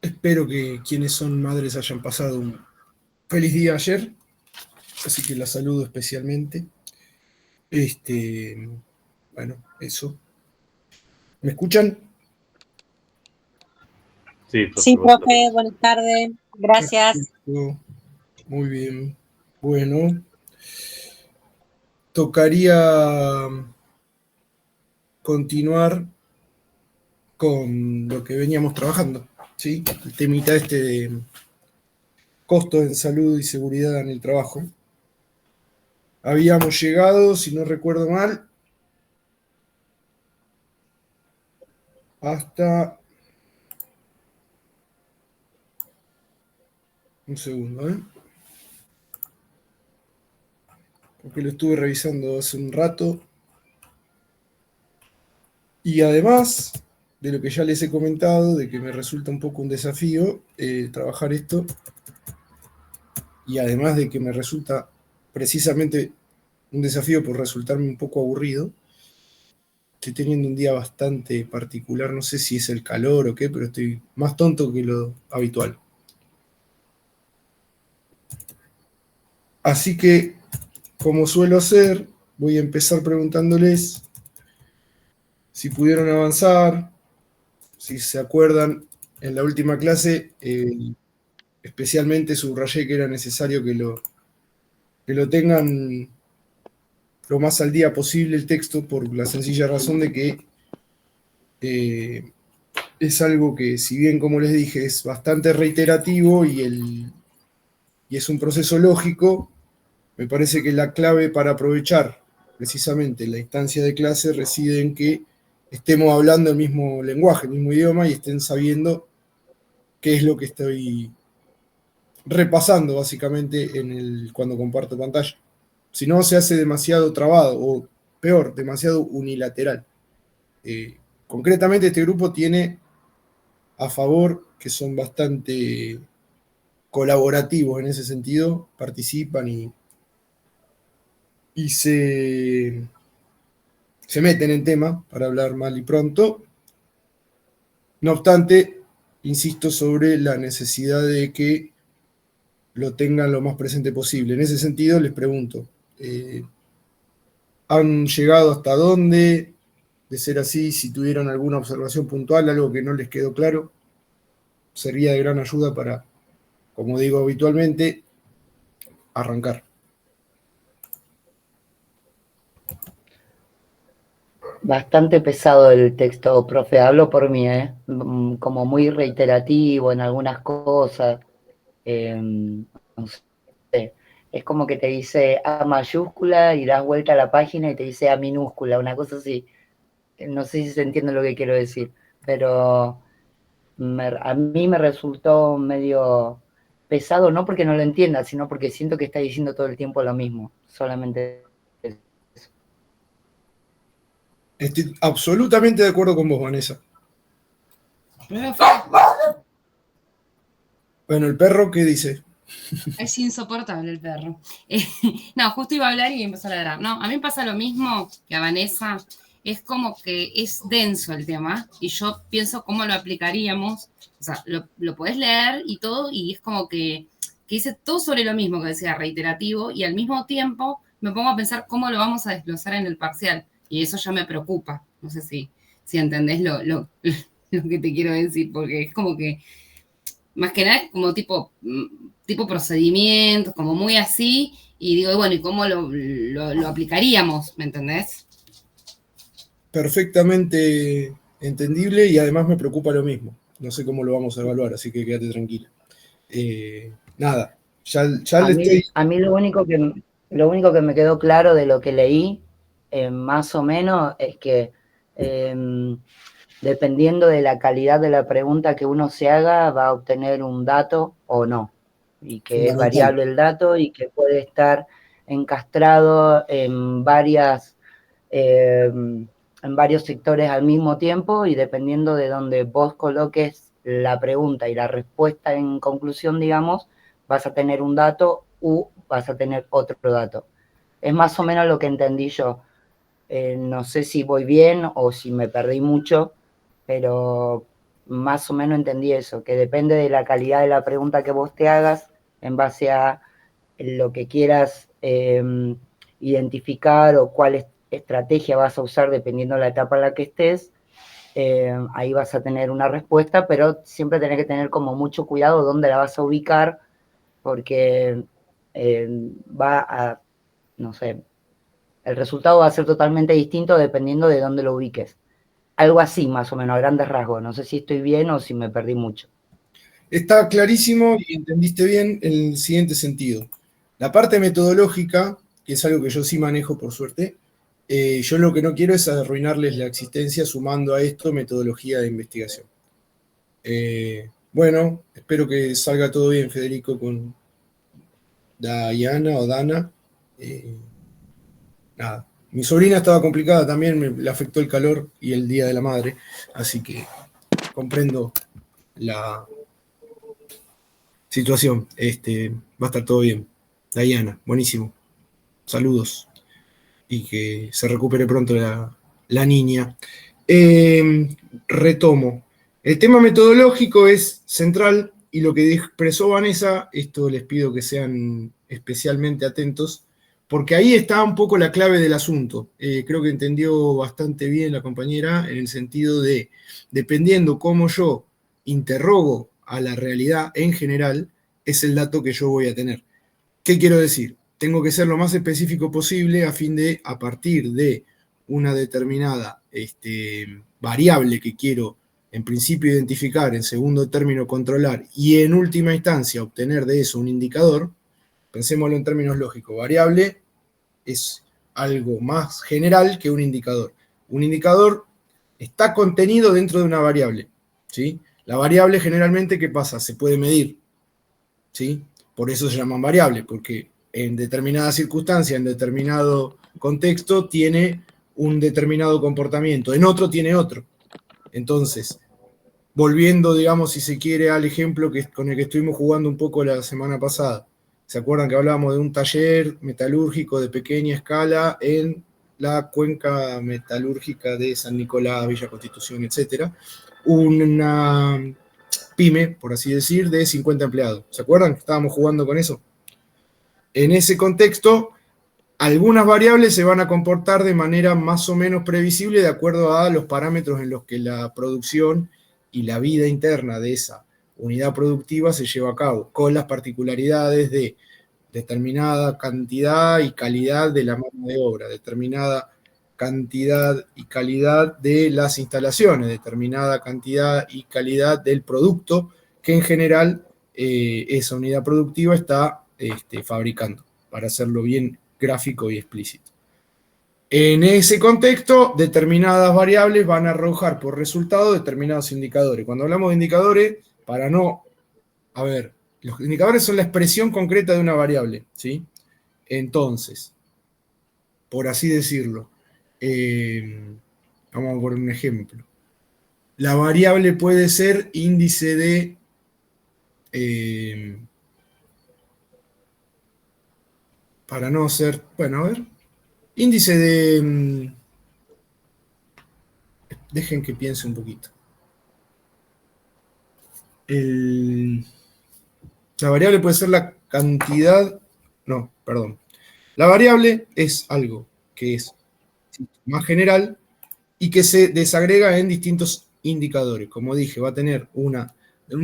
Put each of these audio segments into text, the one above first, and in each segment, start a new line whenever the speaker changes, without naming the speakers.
Espero que quienes son madres hayan pasado un feliz día ayer, así que la saludo especialmente. Bueno, eso. ¿Me escuchan?
Sí, por
Sí,
supuesto.
profe, buenas tardes. Gracias.
Perfecto. Muy bien. Bueno, tocaría continuar con lo que veníamos trabajando, ¿sí? El temita de costos en salud y seguridad en el trabajo. Habíamos llegado, si no recuerdo mal, hasta... Un segundo, ¿eh? Porque lo estuve revisando hace un rato. Y además de lo que ya les he comentado, de que me resulta un poco un desafío trabajar esto, y además de que me resulta precisamente un desafío por resultarme un poco aburrido, estoy teniendo un día bastante particular, no sé si es el calor o qué, pero estoy más tonto que lo habitual. Así que, como suelo hacer, voy a empezar preguntándoles si pudieron avanzar, si se acuerdan, en la última clase, especialmente subrayé que era necesario que lo tengan lo más al día posible el texto, por la sencilla razón de que eh, es algo que, si bien, como les dije, es bastante reiterativo y es un proceso lógico, me parece que la clave para aprovechar precisamente la instancia de clase reside en que estemos hablando el mismo lenguaje, el mismo idioma y estén sabiendo qué es lo que estoy repasando básicamente cuando comparto pantalla. Si no, se hace demasiado trabado o peor, demasiado unilateral. Concretamente, este grupo tiene a favor que son bastante colaborativos en ese sentido, participan y se meten en tema, para hablar mal y pronto. No obstante, insisto sobre la necesidad de que lo tengan lo más presente posible. En ese sentido, les pregunto, ¿han llegado hasta dónde? De ser así, si tuvieron alguna observación puntual, algo que no les quedó claro, sería de gran ayuda para, como digo habitualmente, arrancar.
Bastante pesado el texto, profe. Hablo por mí, ¿eh? Como muy reiterativo en algunas cosas. No sé. Es como que te dice A mayúscula y das vuelta a la página y te dice A minúscula, una cosa así. No sé si se entiende lo que quiero decir, pero a mí me resultó medio pesado, no porque no lo entienda, sino porque siento que está diciendo todo el tiempo lo mismo. Solamente eso.
Estoy absolutamente de acuerdo con vos, Vanessa. Bueno, ¿el perro qué dice?
Es insoportable el perro. No, justo iba a hablar y empezó a ladrar. No, a mí me pasa lo mismo que a Vanessa. Es como que es denso el tema y yo pienso cómo lo aplicaríamos. O sea, lo podés leer y todo y es como que dice todo sobre lo mismo que decía, reiterativo, y al mismo tiempo me pongo a pensar cómo lo vamos a desglosar en el parcial. Y eso ya me preocupa. No sé si entendés lo que te quiero decir, porque es como que más que nada es como tipo procedimientos, como muy así, y digo, bueno, ¿y cómo lo aplicaríamos? ¿Me entendés?
Perfectamente entendible y además me preocupa lo mismo. No sé cómo lo vamos a evaluar, así que quédate tranquila. Nada, ya le estoy...
A mí lo único que me quedó claro de lo que leí, más o menos, es que dependiendo de la calidad de la pregunta que uno se haga, va a obtener un dato o no. Y que es variable el dato y que puede estar encastrado en varios sectores al mismo tiempo, y dependiendo de donde vos coloques la pregunta y la respuesta en conclusión, digamos, vas a tener un dato u vas a tener otro dato. Es más o menos lo que entendí yo. No sé si voy bien o si me perdí mucho, pero más o menos entendí eso, que depende de la calidad de la pregunta que vos te hagas en base a lo que quieras identificar o cuál estrategia vas a usar dependiendo de la etapa en la que estés, ahí vas a tener una respuesta, pero siempre tenés que tener como mucho cuidado dónde la vas a ubicar, porque va a, no sé, el resultado va a ser totalmente distinto dependiendo de dónde lo ubiques. Algo así, más o menos, a grandes rasgos. No sé si estoy bien o si me perdí mucho.
Está clarísimo y entendiste bien en el siguiente sentido. La parte metodológica, que es algo que yo sí manejo por suerte, yo lo que no quiero es arruinarles la existencia sumando a esto metodología de investigación. Bueno, espero que salga todo bien, Federico, con Diana o Dana. Nada. Mi sobrina estaba complicada también, le afectó el calor y el Día de la Madre, así que comprendo la situación. Va a estar todo bien. Diana, buenísimo. Saludos. Y que se recupere pronto la niña. Retomo. El tema metodológico es central y lo que expresó Vanessa, esto les pido que sean especialmente atentos, porque ahí está un poco la clave del asunto. Creo que entendió bastante bien la compañera en el sentido de, dependiendo cómo yo interrogo a la realidad en general, es el dato que yo voy a tener. ¿Qué quiero decir? Tengo que ser lo más específico posible a fin de, a partir de una determinada variable que quiero en principio identificar, en segundo término controlar y en última instancia obtener de eso un indicador. Pensémoslo en términos lógicos. Variable es algo más general que un indicador. Un indicador está contenido dentro de una variable, ¿sí? La variable generalmente, ¿qué pasa? Se puede medir, ¿sí? Por eso se llaman variables, porque en determinada circunstancia, en determinado contexto, tiene un determinado comportamiento, en otro tiene otro. Entonces, volviendo, digamos, si se quiere, al ejemplo con el que estuvimos jugando un poco la semana pasada. ¿Se acuerdan que hablábamos de un taller metalúrgico de pequeña escala en la cuenca metalúrgica de San Nicolás, Villa Constitución, etcétera? Una pyme, por así decir, de 50 empleados. ¿Se acuerdan que estábamos jugando con eso? En ese contexto, algunas variables se van a comportar de manera más o menos previsible de acuerdo a los parámetros en los que la producción y la vida interna de esa unidad productiva se lleva a cabo, con las particularidades de determinada cantidad y calidad de la mano de obra, determinada cantidad y calidad de las instalaciones, determinada cantidad y calidad del producto que en general esa unidad productiva está fabricando, para hacerlo bien gráfico y explícito. En ese contexto, determinadas variables van a arrojar por resultado determinados indicadores. Cuando hablamos de indicadores, para no... A ver, los indicadores son la expresión concreta de una variable, ¿sí? Entonces, por así decirlo, vamos a poner un ejemplo. La variable puede ser índice de... para no ser... Bueno, a ver. Índice de... dejen que piense un poquito. La variable puede ser la cantidad... No, perdón. La variable es algo que es más general y que se desagrega en distintos indicadores. Como dije, va a tener un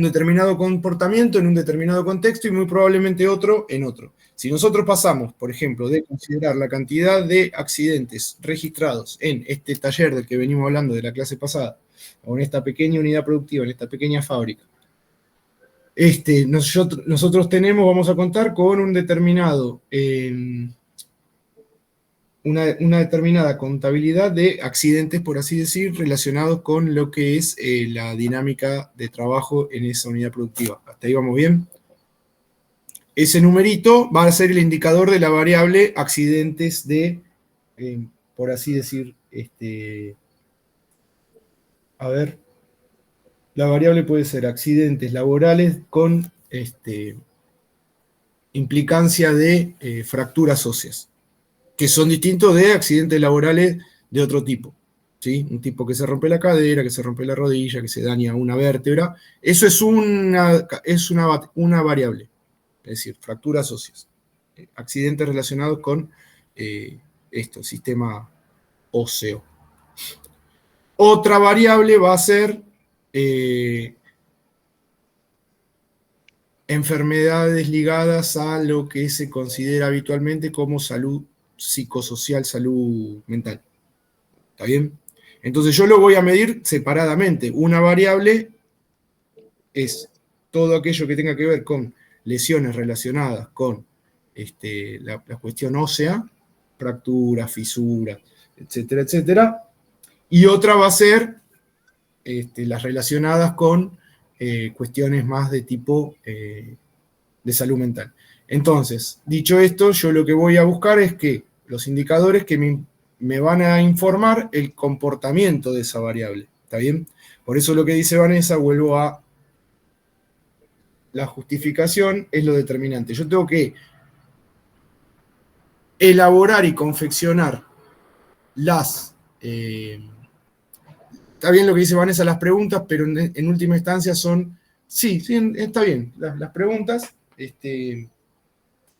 determinado comportamiento en un determinado contexto y muy probablemente otro en otro. Si nosotros pasamos, por ejemplo, de considerar la cantidad de accidentes registrados en este taller del que venimos hablando de la clase pasada, o en esta pequeña unidad productiva, en esta pequeña fábrica, nosotros vamos a contar con un determinado, una determinada contabilidad de accidentes, por así decir, relacionados con lo que es la dinámica de trabajo en esa unidad productiva. ¿Hasta ahí vamos bien? Ese numerito va a ser el indicador de la variable accidentes de, por así decir, a ver, la variable puede ser accidentes laborales con implicancia de fracturas óseas, que son distintos de accidentes laborales de otro tipo. ¿sí? Un tipo que se rompe la cadera, que se rompe la rodilla, que se daña una vértebra. Eso es una variable, es decir, fracturas óseas. Accidentes relacionados con sistema óseo. Otra variable va a ser enfermedades ligadas a lo que se considera habitualmente como salud psicosocial, salud mental. ¿Está bien? Entonces yo lo voy a medir separadamente. Una variable es todo aquello que tenga que ver con lesiones relacionadas con la cuestión ósea, fracturas, fisuras, etcétera, etcétera. Y otra va a ser las relacionadas con cuestiones más de tipo de salud mental. Entonces, dicho esto, yo lo que voy a buscar es que los indicadores que me van a informar el comportamiento de esa variable. ¿Está bien? Por eso lo que dice Vanessa, vuelvo a la justificación, es lo determinante. Yo tengo que elaborar y confeccionar las... está bien lo que dice Vanessa, las preguntas, pero en última instancia son... Sí, está bien, las preguntas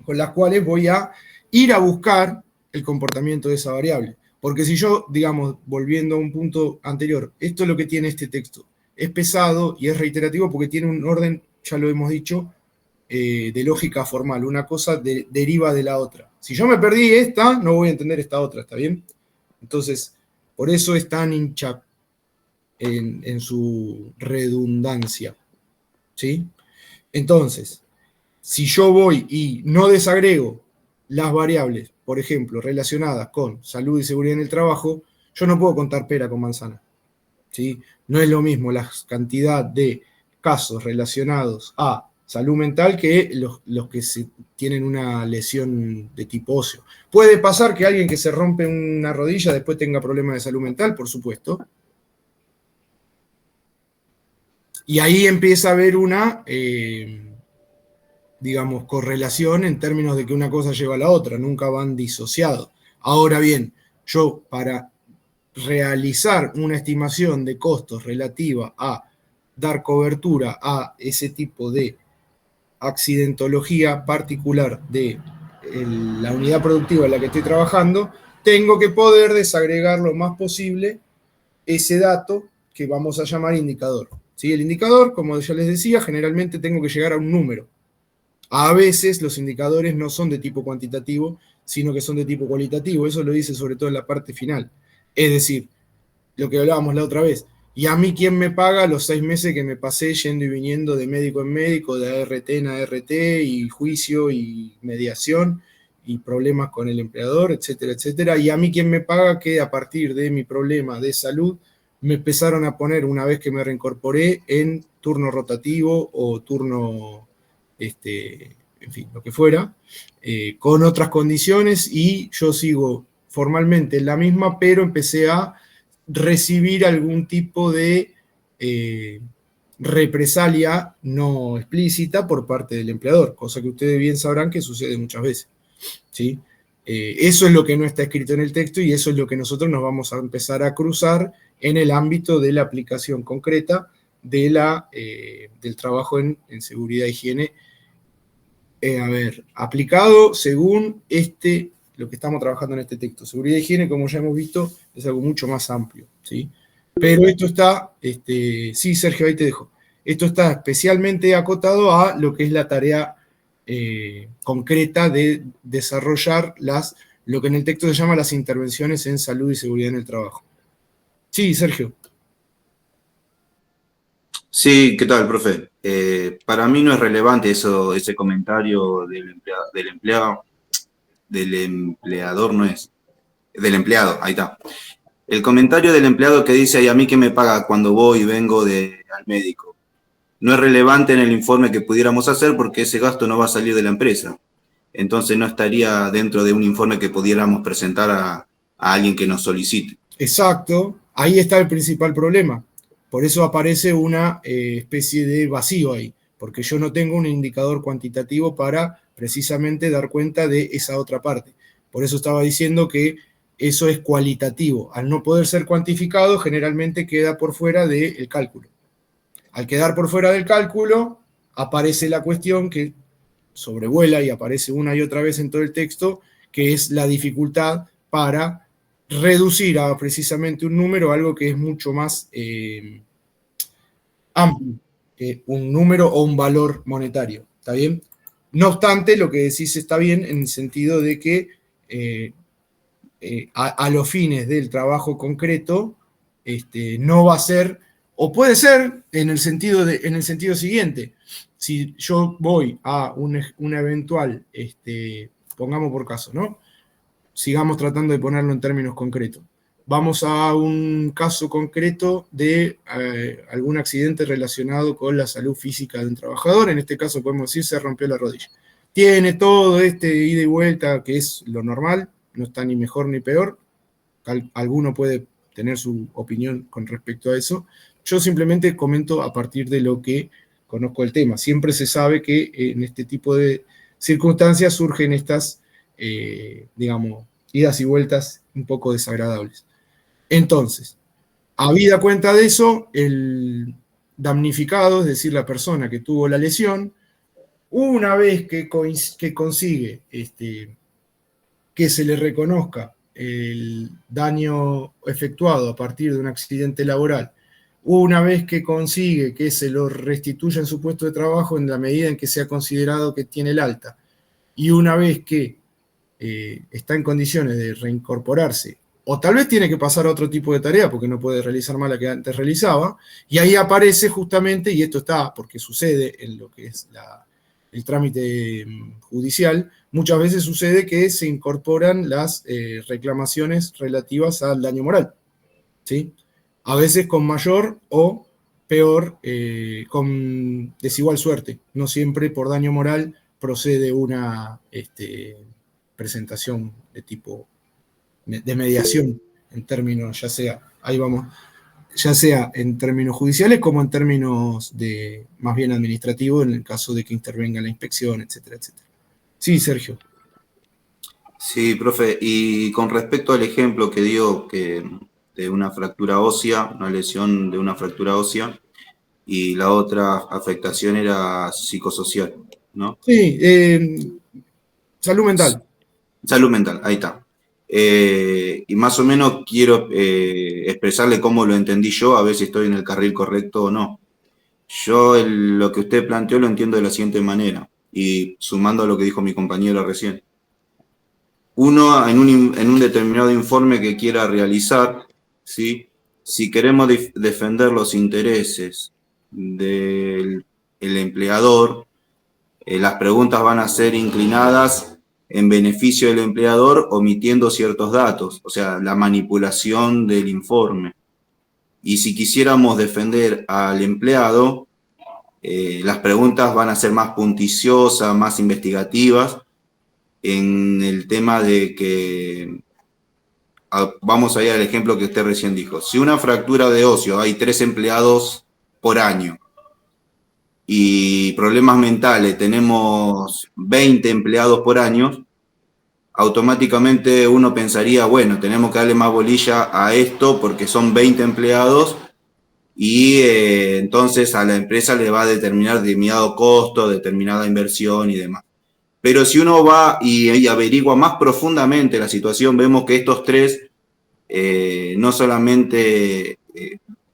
con las cuales voy a ir a buscar el comportamiento de esa variable. Porque si yo, digamos, volviendo a un punto anterior, esto es lo que tiene este texto. Es pesado y es reiterativo porque tiene un orden, ya lo hemos dicho, de lógica formal. Una cosa deriva de la otra. Si yo me perdí esta, no voy a entender esta otra, ¿está bien? Entonces, por eso es tan hincha en su redundancia. ¿Sí? Entonces, si yo voy y no desagrego las variables, por ejemplo, relacionadas con salud y seguridad en el trabajo, yo no puedo contar pera con manzana. ¿Sí? No es lo mismo la cantidad de casos relacionados a salud mental que los que tienen una lesión de tipo óseo. ¿Puede pasar que alguien que se rompe una rodilla después tenga problemas de salud mental? Por supuesto. Y ahí empieza a haber una, digamos, correlación en términos de que una cosa lleva a la otra, nunca van disociados. Ahora bien, yo para realizar una estimación de costos relativa a dar cobertura a ese tipo de accidentología particular de la unidad productiva en la que estoy trabajando, tengo que poder desagregar lo más posible ese dato que vamos a llamar indicador. ¿Sí? El indicador, como ya les decía, generalmente tengo que llegar a un número. A veces los indicadores no son de tipo cuantitativo, sino que son de tipo cualitativo. Eso lo dice sobre todo en la parte final. Es decir, lo que hablábamos la otra vez. ¿Y a mí quién me paga los 6 meses que me pasé yendo y viniendo de médico en médico, de ART en ART, y juicio y mediación, y problemas con el empleador, etcétera, etcétera? ¿Y a mí quién me paga que a partir de mi problema de salud me empezaron a poner, una vez que me reincorporé, en turno rotativo o turno, en fin, lo que fuera, con otras condiciones, y yo sigo formalmente en la misma, pero empecé a recibir algún tipo de represalia no explícita por parte del empleador, cosa que ustedes bien sabrán que sucede muchas veces. ¿Sí? Eso es lo que no está escrito en el texto y eso es lo que nosotros nos vamos a empezar a cruzar en el ámbito de la aplicación concreta de del trabajo en seguridad e higiene. Aplicado según lo que estamos trabajando en este texto. Seguridad e higiene, como ya hemos visto, es algo mucho más amplio, ¿sí? Pero esto está, sí, Sergio, ahí te dejo. Esto está especialmente acotado a lo que es la tarea concreta de desarrollar lo que en el texto se llama las intervenciones en salud y seguridad en el trabajo. Sí, Sergio.
Sí, ¿qué tal, profe? Para mí no es relevante ese comentario del empleador no es, del empleado, ahí está. El comentario del empleado que dice, ¿y a mí qué me paga cuando voy y vengo al médico? No es relevante en el informe que pudiéramos hacer porque ese gasto no va a salir de la empresa. Entonces no estaría dentro de un informe que pudiéramos presentar a alguien que nos solicite.
Exacto, ahí está el principal problema. Por eso aparece una especie de vacío ahí, porque yo no tengo un indicador cuantitativo para precisamente dar cuenta de esa otra parte. Por eso estaba diciendo que eso es cualitativo. Al no poder ser cuantificado, generalmente queda por fuera del cálculo. Al quedar por fuera del cálculo, aparece la cuestión que sobrevuela y aparece una y otra vez en todo el texto, que es la dificultad para reducir a precisamente un número, algo que es mucho más amplio que un número o un valor monetario. ¿Está bien? No obstante, lo que decís está bien en el sentido de que a los fines del trabajo concreto no va a ser, o puede ser en el sentido siguiente. Si yo voy a una eventual, pongamos por caso, ¿no? Sigamos tratando de ponerlo en términos concretos. Vamos a un caso concreto de algún accidente relacionado con la salud física de un trabajador. En este caso podemos decir se rompió la rodilla. Tiene todo ida y vuelta, que es lo normal, no está ni mejor ni peor. Alguno puede tener su opinión con respecto a eso. Yo simplemente comento a partir de lo que conozco el tema. Siempre se sabe que en este tipo de circunstancias surgen estas, digamos, idas y vueltas un poco desagradables. Entonces, habida cuenta de eso, el damnificado, es decir, la persona que tuvo la lesión, una vez que consigue que se le reconozca el daño efectuado a partir de un accidente laboral, una vez que consigue que se lo restituya en su puesto de trabajo en la medida en que sea considerado que tiene el alta, y una vez que está en condiciones de reincorporarse, o tal vez tiene que pasar a otro tipo de tarea porque no puede realizar más la que antes realizaba, y ahí aparece justamente, y esto está porque sucede en lo que es el trámite judicial, muchas veces sucede que se incorporan las reclamaciones relativas al daño moral, ¿sí? A veces con mayor o peor, con desigual suerte. No siempre por daño moral procede una presentación de tipo de mediación en términos, ya sea en términos judiciales como en términos de más bien administrativos, en el caso de que intervenga la inspección, etcétera, etcétera. Sí, Sergio.
Sí, profe, y con respecto al ejemplo que dio de una fractura ósea, una lesión de una fractura ósea, y la otra afectación era psicosocial, ¿no?
Sí, salud mental.
Salud mental, ahí está. Y más o menos quiero expresarle cómo lo entendí yo, a ver si estoy en el carril correcto o no. Yo lo que usted planteó lo entiendo de la siguiente manera, y sumando a lo que dijo mi compañero recién. Uno, en un determinado informe que quiera realizar, ¿sí? Si queremos defender los intereses del empleador, las preguntas van a ser inclinadas en beneficio del empleador, omitiendo ciertos datos, o sea, la manipulación del informe. Y si quisiéramos defender al empleado, las preguntas van a ser más puntilliosas, más investigativas, en el tema de que, vamos a ir al ejemplo que usted recién dijo, si una fractura de óseo hay 3 empleados por año, y problemas mentales tenemos 20 empleados por año, automáticamente uno pensaría, bueno, tenemos que darle más bolilla a esto porque son 20 empleados y entonces a la empresa le va a determinar determinado costo, determinada inversión y demás. Pero si uno va y averigua más profundamente la situación, vemos que estos 3, no solamente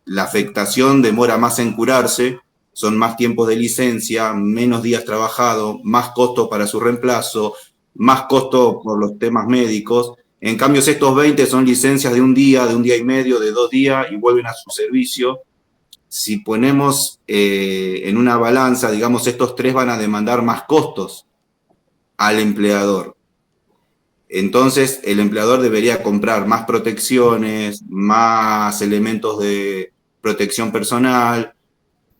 la afectación demora más en curarse, son más tiempos de licencia, menos días trabajados, más costo para su reemplazo, más costo por los temas médicos. En cambio, estos 20 son licencias de un día y medio, de 2 días y vuelven a su servicio. Si ponemos en una balanza, digamos, estos 3 van a demandar más costos al empleador. Entonces, el empleador debería comprar más protecciones, más elementos de protección personal,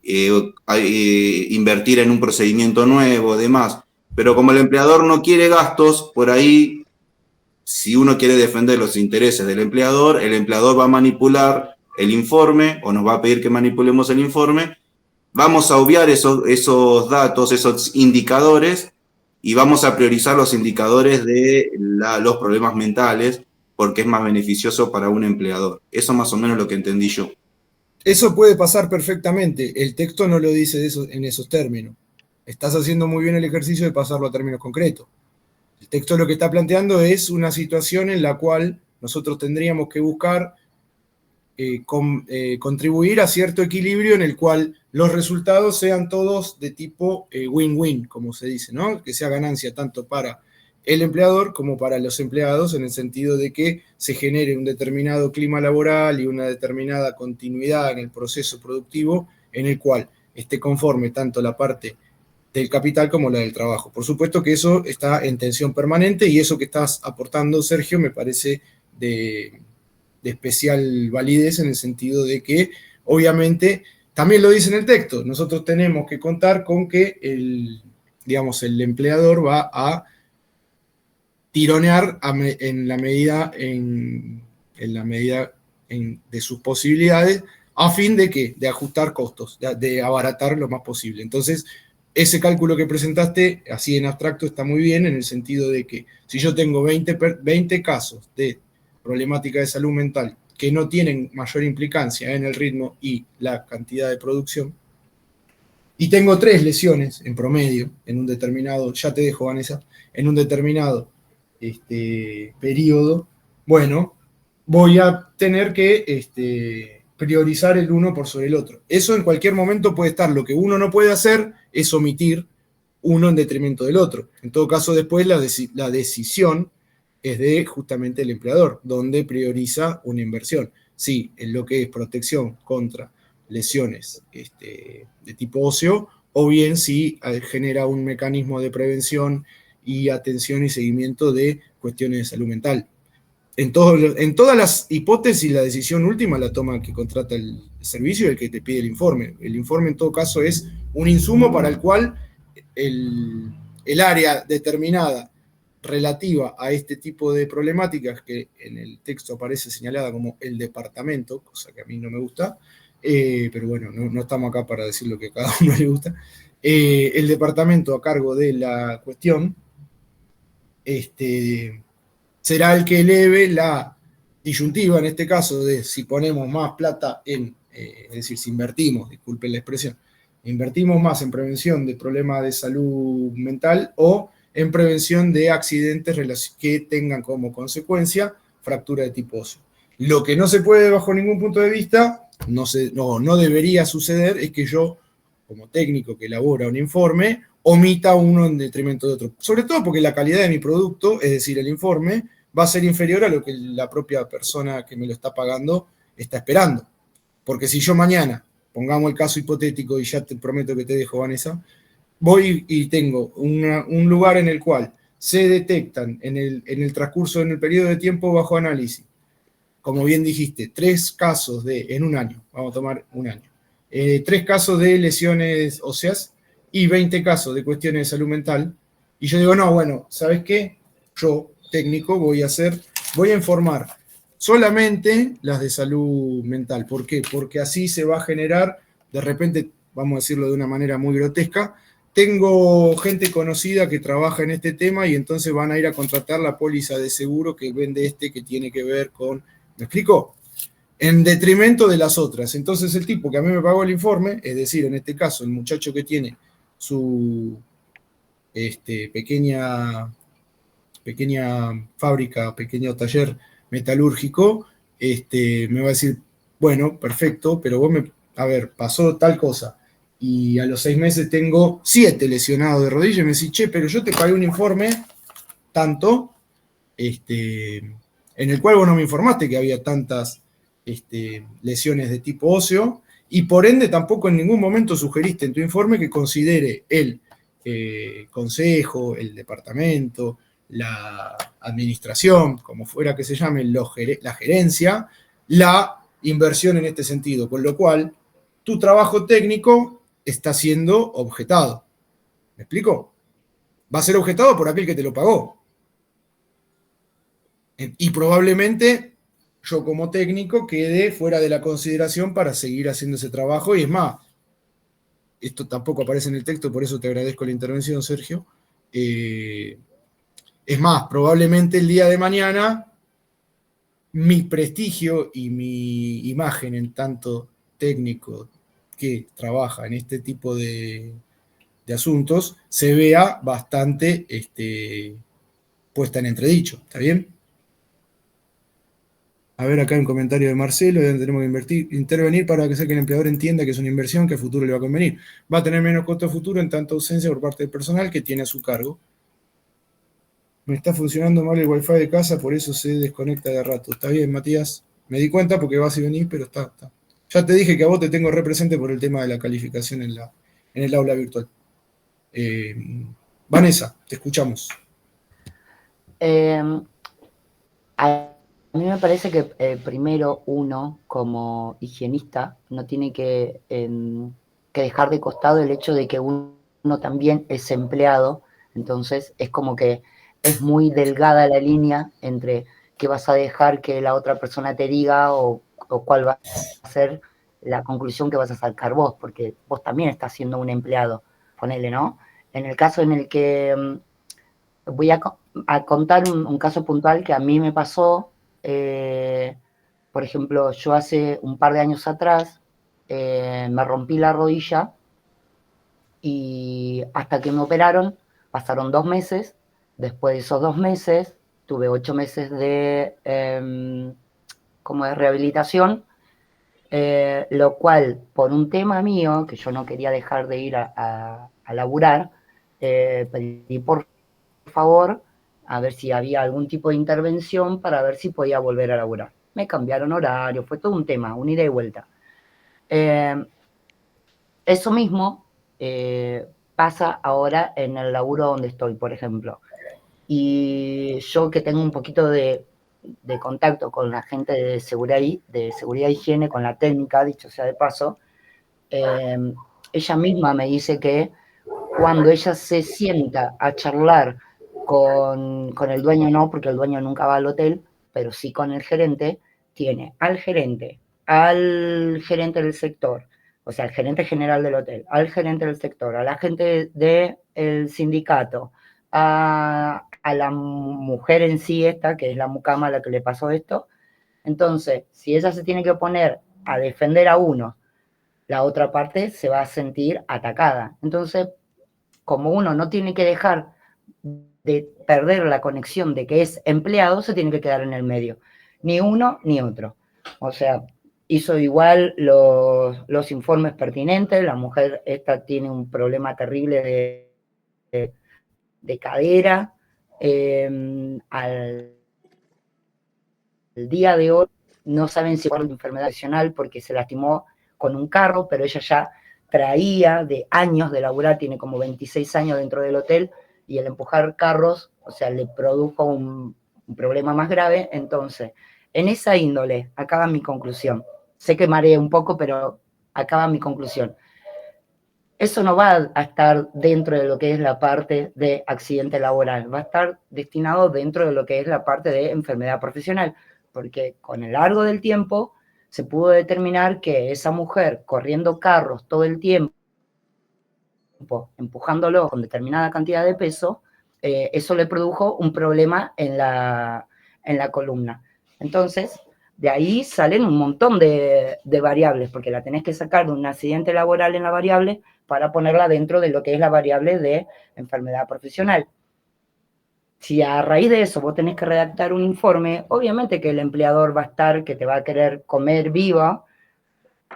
invertir en un procedimiento nuevo, demás. Pero como el empleador no quiere gastos, por ahí, si uno quiere defender los intereses del empleador, el empleador va a manipular el informe o nos va a pedir que manipulemos el informe. Vamos a obviar esos datos, esos indicadores, y vamos a priorizar los indicadores de los problemas mentales, porque es más beneficioso para un empleador. Eso más o menos lo que entendí yo.
Eso puede pasar perfectamente. El texto no lo dice en esos términos. Estás haciendo muy bien el ejercicio de pasarlo a términos concretos. El texto lo que está planteando es una situación en la cual nosotros tendríamos que buscar contribuir a cierto equilibrio en el cual los resultados sean todos de tipo win-win, como se dice, ¿no? Que sea ganancia tanto para el empleador como para los empleados, en el sentido de que se genere un determinado clima laboral y una determinada continuidad en el proceso productivo en el cual esté conforme tanto la parte del capital como la del trabajo. Por supuesto que eso está en tensión permanente y eso que estás aportando, Sergio, me parece de especial validez en el sentido de que, obviamente, también lo dice en el texto, nosotros tenemos que contar con que el empleador va a tironear en la medida de sus posibilidades, a fin de que de ajustar costos, de abaratar lo más posible. Entonces, ese cálculo que presentaste, así en abstracto, está muy bien en el sentido de que si yo tengo 20 casos de problemática de salud mental que no tienen mayor implicancia en el ritmo y la cantidad de producción, y tengo 3 lesiones en promedio en un determinado, ya te dejo, Vanessa, en un determinado periodo, bueno, voy a tener que priorizar el uno por sobre el otro. Eso en cualquier momento puede estar. Lo que uno no puede hacer es omitir uno en detrimento del otro. En todo caso, después la decisión es de justamente el empleador, donde prioriza una inversión. Sí, en lo que es protección contra lesiones de tipo óseo, o bien si genera un mecanismo de prevención y atención y seguimiento de cuestiones de salud mental. En todas las hipótesis, la decisión última la toma el que contrata el servicio y el que te pide el informe. El informe, en todo caso, es un insumo para el cual el área determinada relativa a este tipo de problemáticas, que en el texto aparece señalada como el departamento, cosa que a mí no me gusta, pero bueno, no estamos acá para decir lo que a cada uno le gusta, el departamento a cargo de la cuestión será el que eleve la disyuntiva, en este caso, de si ponemos más plata es decir, si invertimos, disculpen la expresión, invertimos más en prevención de problemas de salud mental o en prevención de accidentes que tengan como consecuencia fractura de tipo óseo. Lo que no se puede, bajo ningún punto de vista, no debería suceder, es que yo, como técnico que elabora un informe, omita uno en detrimento de otro. Sobre todo porque la calidad de mi producto, es decir, el informe, va a ser inferior a lo que la propia persona que me lo está pagando está esperando. Porque si yo mañana, pongamos el caso hipotético, y ya te prometo que te dejo, Vanessa, voy y tengo un lugar en el cual se detectan en el transcurso, en el periodo de tiempo bajo análisis, como bien dijiste, 3 casos en un año, vamos a tomar un año, 3 casos de lesiones óseas y 20 casos de cuestiones de salud mental, y yo digo, no, bueno, ¿sabes qué? Yo, técnico, voy a informar solamente las de salud mental. ¿Por qué? Porque así se va a generar, de repente, vamos a decirlo de una manera muy grotesca, tengo gente conocida que trabaja en este tema y entonces van a ir a contratar la póliza de seguro que vende que tiene que ver con, ¿me explico? En detrimento de las otras. Entonces el tipo que a mí me pagó el informe, es decir, en este caso, el muchacho que tiene su pequeña fábrica, pequeño taller metalúrgico, me va a decir, bueno, perfecto, pero vos pasó tal cosa, y a los 6 meses tengo 7 lesionados de rodilla, y me decís, che, pero yo te pagué un informe tanto, en el cual vos no me informaste que había tantas lesiones de tipo óseo, y por ende tampoco en ningún momento sugeriste en tu informe que considere el consejo, el departamento, la administración, como fuera que se llame, la gerencia, la inversión en este sentido, con lo cual tu trabajo técnico está siendo objetado. ¿Me explico? Va a ser objetado por aquel que te lo pagó. Y probablemente yo como técnico quede fuera de la consideración para seguir haciendo ese trabajo, y es más, esto tampoco aparece en el texto, por eso te agradezco la intervención, Sergio. Es más, probablemente el día de mañana mi prestigio y mi imagen en tanto técnico que trabaja en este tipo de asuntos se vea bastante puesta en entredicho. ¿Está bien? A ver, acá un comentario de Marcelo, donde tenemos que intervenir para que sea que el empleador entienda que es una inversión que a futuro le va a convenir. Va a tener menos costo a futuro en tanta ausencia por parte del personal que tiene a su cargo. Me está funcionando mal el wifi de casa, por eso se desconecta de rato. Está bien, Matías. Me di cuenta porque vas y venís, pero está. Ya te dije que a vos te tengo represente por el tema de la calificación en el aula virtual. Vanessa, te escuchamos.
A mí me parece que primero uno, como higienista, no tiene que dejar de costado el hecho de que uno también es empleado, entonces es como que es muy delgada la línea entre qué vas a dejar que la otra persona te diga o cuál va a ser la conclusión que vas a sacar vos, porque vos también estás siendo un empleado, ponele, ¿no? En el caso en el que voy a contar un caso puntual que a mí me pasó. Por ejemplo, yo hace un par de años atrás me rompí la rodilla y hasta que me operaron pasaron 2 meses. Después de esos 2 meses tuve 8 meses como de rehabilitación, lo cual por un tema mío, que yo no quería dejar de ir a laburar, pedí por favor a ver si había algún tipo de intervención para ver si podía volver a laburar. Me cambiaron horario, fue todo un tema, un ida y vuelta. Eso mismo pasa ahora en el laburo donde estoy, por ejemplo. Y yo que tengo un poquito de contacto con la gente de seguridad e higiene, con la técnica, dicho sea de paso, ella misma me dice que cuando ella se sienta a charlar con el dueño, no, porque el dueño nunca va al hotel, pero sí con el gerente, tiene al gerente del sector, o sea, al gerente general del hotel, al gerente del sector, a la gente del sindicato, a la mujer en sí esta, que es la mucama a la que le pasó esto. Entonces, si ella se tiene que poner a defender a uno, la otra parte se va a sentir atacada. Entonces, como uno no tiene que dejar de perder la conexión de que es empleado, se tiene que quedar en el medio. Ni uno ni otro. O sea, hizo igual los informes pertinentes, la mujer esta tiene un problema terrible de cadera. Al día de hoy no saben si fue una enfermedad adicional porque se lastimó con un carro, pero ella ya traía de años de laburar, tiene como 26 años dentro del hotel, y el empujar carros, o sea, le produjo un problema más grave. Entonces, en esa índole, acaba mi conclusión. Sé que mareé un poco, pero acaba mi conclusión. Eso no va a estar dentro de lo que es la parte de accidente laboral, va a estar destinado dentro de lo que es la parte de enfermedad profesional, porque con el largo del tiempo se pudo determinar que esa mujer corriendo carros todo el tiempo, empujándolo con determinada cantidad de peso, eso le produjo un problema en la columna. Entonces, de ahí salen un montón de variables, porque la tenés que sacar de un accidente laboral en la variable para ponerla dentro de lo que es la variable de enfermedad profesional. Si a raíz de eso vos tenés que redactar un informe, obviamente que el empleador va a estar, que te va a querer comer viva,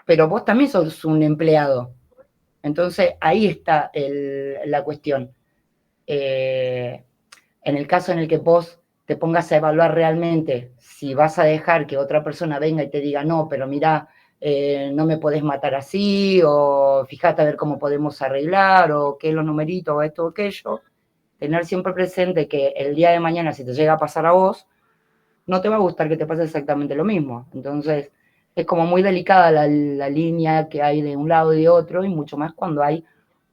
pero vos también sos un empleado. Entonces, ahí está la cuestión. En el caso en el que vos te pongas a evaluar realmente si vas a dejar que otra persona venga y te diga, no, pero mira, no me podés matar así, o fíjate a ver cómo podemos arreglar, o qué los numeritos, o esto o aquello, tener siempre presente que el día de mañana, si te llega a pasar a vos, no te va a gustar que te pase exactamente lo mismo. Entonces, es como muy delicada la línea que hay de un lado y de otro, y mucho más cuando hay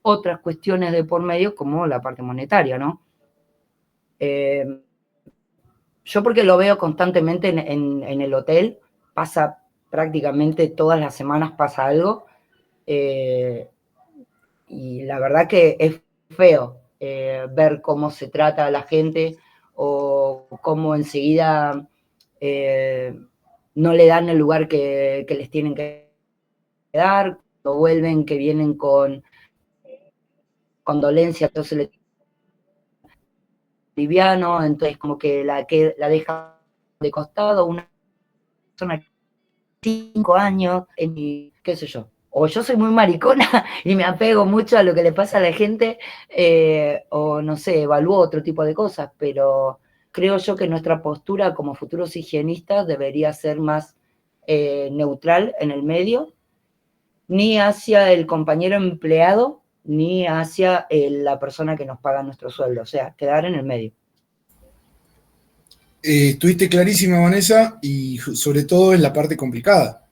otras cuestiones de por medio, como la parte monetaria, ¿no? Yo porque lo veo constantemente en el hotel, pasa prácticamente todas las semanas pasa algo, y la verdad que es feo ver cómo se trata a la gente o cómo enseguida no le dan el lugar que les tienen que dar, cuando vuelven que vienen con condolencias, entonces le liviano, entonces como que la deja de costado, una persona de 5 años, qué sé yo, o yo soy muy maricona y me apego mucho a lo que le pasa a la gente, o no sé, evalúo otro tipo de cosas, pero creo yo que nuestra postura como futuros higienistas debería ser más neutral en el medio, ni hacia el compañero empleado, ni hacia la persona que nos paga nuestro sueldo, o sea, quedar en el medio.
Estuviste clarísima, Vanessa, y sobre todo en la parte complicada.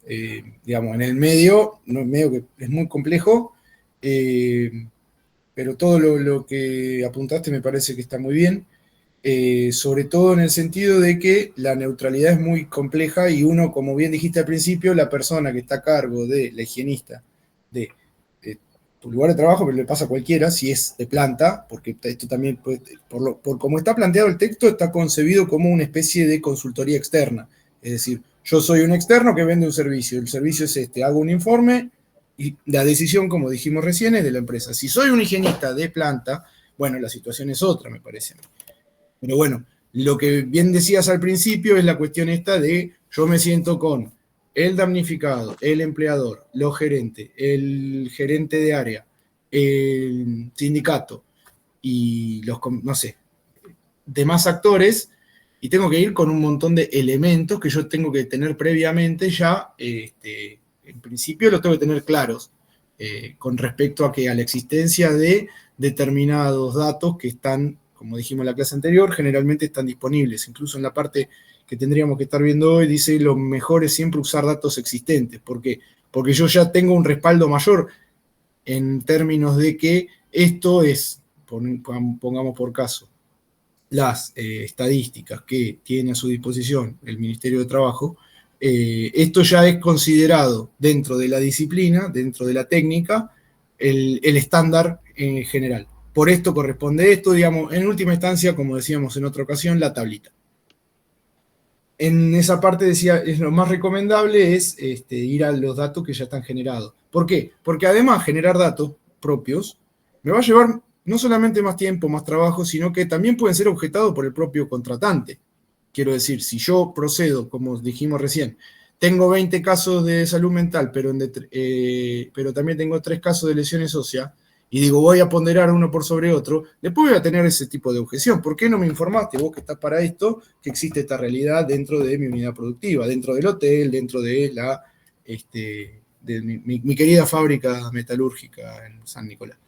Digamos, en el medio, no, medio que es muy complejo, pero todo lo que apuntaste me parece que está muy bien. Sobre todo en el sentido de que la neutralidad es muy compleja y uno, como bien dijiste al principio, la persona que está a cargo de la higienista de tu lugar de trabajo, pero le pasa a cualquiera, si es de planta, porque esto también, por como está planteado el texto, está concebido como una especie de consultoría externa. Es decir, yo soy un externo que vende un servicio, el servicio es este, hago un informe y la decisión, como dijimos recién, es de la empresa. Si soy un higienista de planta, bueno, la situación es otra, me parece. Pero bueno, lo que bien decías al principio es la cuestión esta de yo me siento con el damnificado, el empleador, los gerentes, el gerente de área, el sindicato y los, no sé, demás actores, y tengo que ir con un montón de elementos que yo tengo que tener previamente ya, en principio los tengo que tener claros, con respecto a la existencia de determinados datos que están, como dijimos en la clase anterior, generalmente están disponibles. Incluso en la parte que tendríamos que estar viendo hoy, dice lo mejor es siempre usar datos existentes. ¿Por qué? Porque yo ya tengo un respaldo mayor en términos de que esto es, pongamos por caso, las estadísticas que tiene a su disposición el Ministerio de Trabajo, esto ya es considerado dentro de la disciplina, dentro de la técnica, el estándar en general. Por esto corresponde esto, digamos, en última instancia, como decíamos en otra ocasión, la tablita. En esa parte decía, es lo más recomendable es ir a los datos que ya están generados. ¿Por qué? Porque además generar datos propios me va a llevar no solamente más tiempo, más trabajo, sino que también pueden ser objetados por el propio contratante. Quiero decir, si yo procedo, como dijimos recién, tengo 20 casos de salud mental, pero también tengo 3 casos de lesiones óseas, y digo, voy a ponderar uno por sobre otro, después voy a tener ese tipo de objeción. ¿Por qué no me informaste, vos que estás para esto, que existe esta realidad dentro de mi unidad productiva, dentro del hotel, dentro de mi querida fábrica metalúrgica en San Nicolás?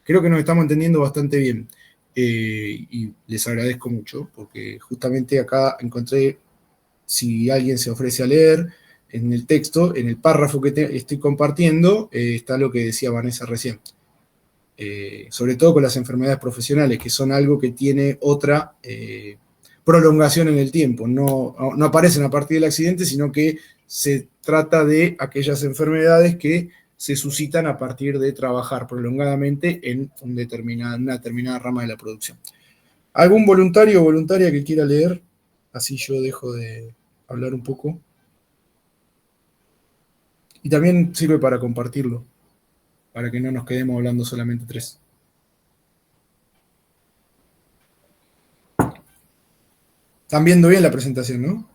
Creo que nos estamos entendiendo bastante bien, y les agradezco mucho, porque justamente acá encontré, si alguien se ofrece a leer, en el texto, en el párrafo que estoy compartiendo, está lo que decía Vanessa recién. Sobre todo con las enfermedades profesionales, que son algo que tiene otra prolongación en el tiempo. No aparecen a partir del accidente, sino que se trata de aquellas enfermedades que se suscitan a partir de trabajar prolongadamente en una determinada rama de la producción. ¿Algún voluntario o voluntaria que quiera leer? Así yo dejo de hablar un poco. Y también sirve para compartirlo, para que no nos quedemos hablando solamente 3. Están viendo bien la presentación, ¿no?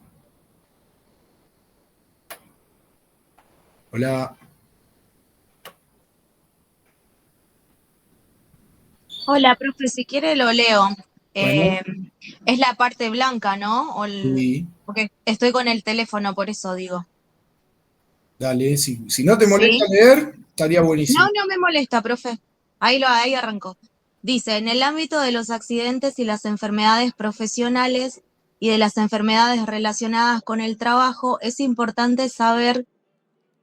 Hola.
Hola, profe, si quiere lo leo.
Bueno,
Es la parte blanca, ¿no?
sí,
Porque estoy con el teléfono, por eso digo.
dale. Si no te molesta
¿Sí?
leer, estaría
No,
buenísimo.
no me molesta, profe. Ahí arrancó. Dice, en el ámbito de los accidentes y las enfermedades profesionales y de las enfermedades relacionadas con el trabajo, es importante saber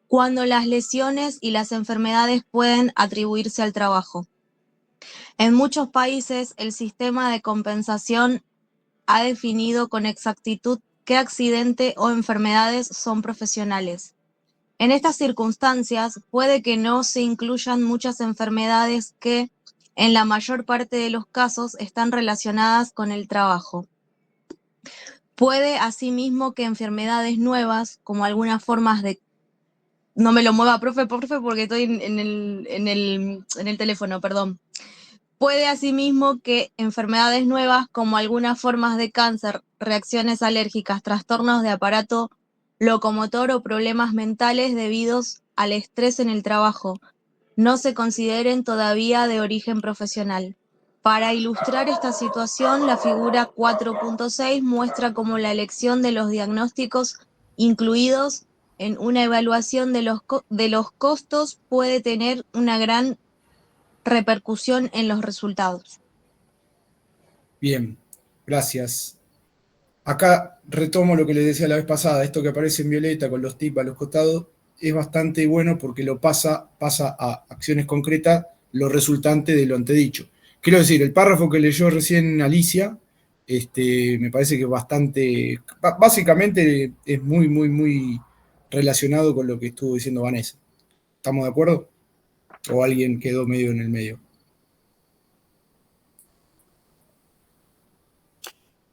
cuándo las lesiones y las enfermedades pueden atribuirse al trabajo. En muchos países, el sistema de compensación ha definido con exactitud qué accidente o enfermedades son profesionales. En estas circunstancias, puede que no se incluyan muchas enfermedades que, en la mayor parte de los casos, están relacionadas con el trabajo. Puede asimismo que enfermedades nuevas, como algunas formas de... No me lo mueva, profe, porque estoy en el teléfono, perdón. Puede asimismo que enfermedades nuevas, como algunas formas de cáncer, reacciones alérgicas, trastornos de aparato locomotor o problemas mentales debidos al estrés en el trabajo, no se consideren todavía de origen profesional. Para ilustrar esta situación, la figura 4.6 muestra cómo la elección de los diagnósticos incluidos en una evaluación de los costos puede tener una gran repercusión en los resultados.
Bien, gracias. Acá retomo lo que les decía la vez pasada, esto que aparece en violeta con los tips a los costados es bastante bueno porque lo pasa a acciones concretas lo resultante de lo antedicho. Quiero decir, el párrafo que leyó recién Alicia, me parece que es bastante, básicamente es muy relacionado con lo que estuvo diciendo Vanessa. ¿Estamos de acuerdo? ¿O alguien quedó medio en el medio?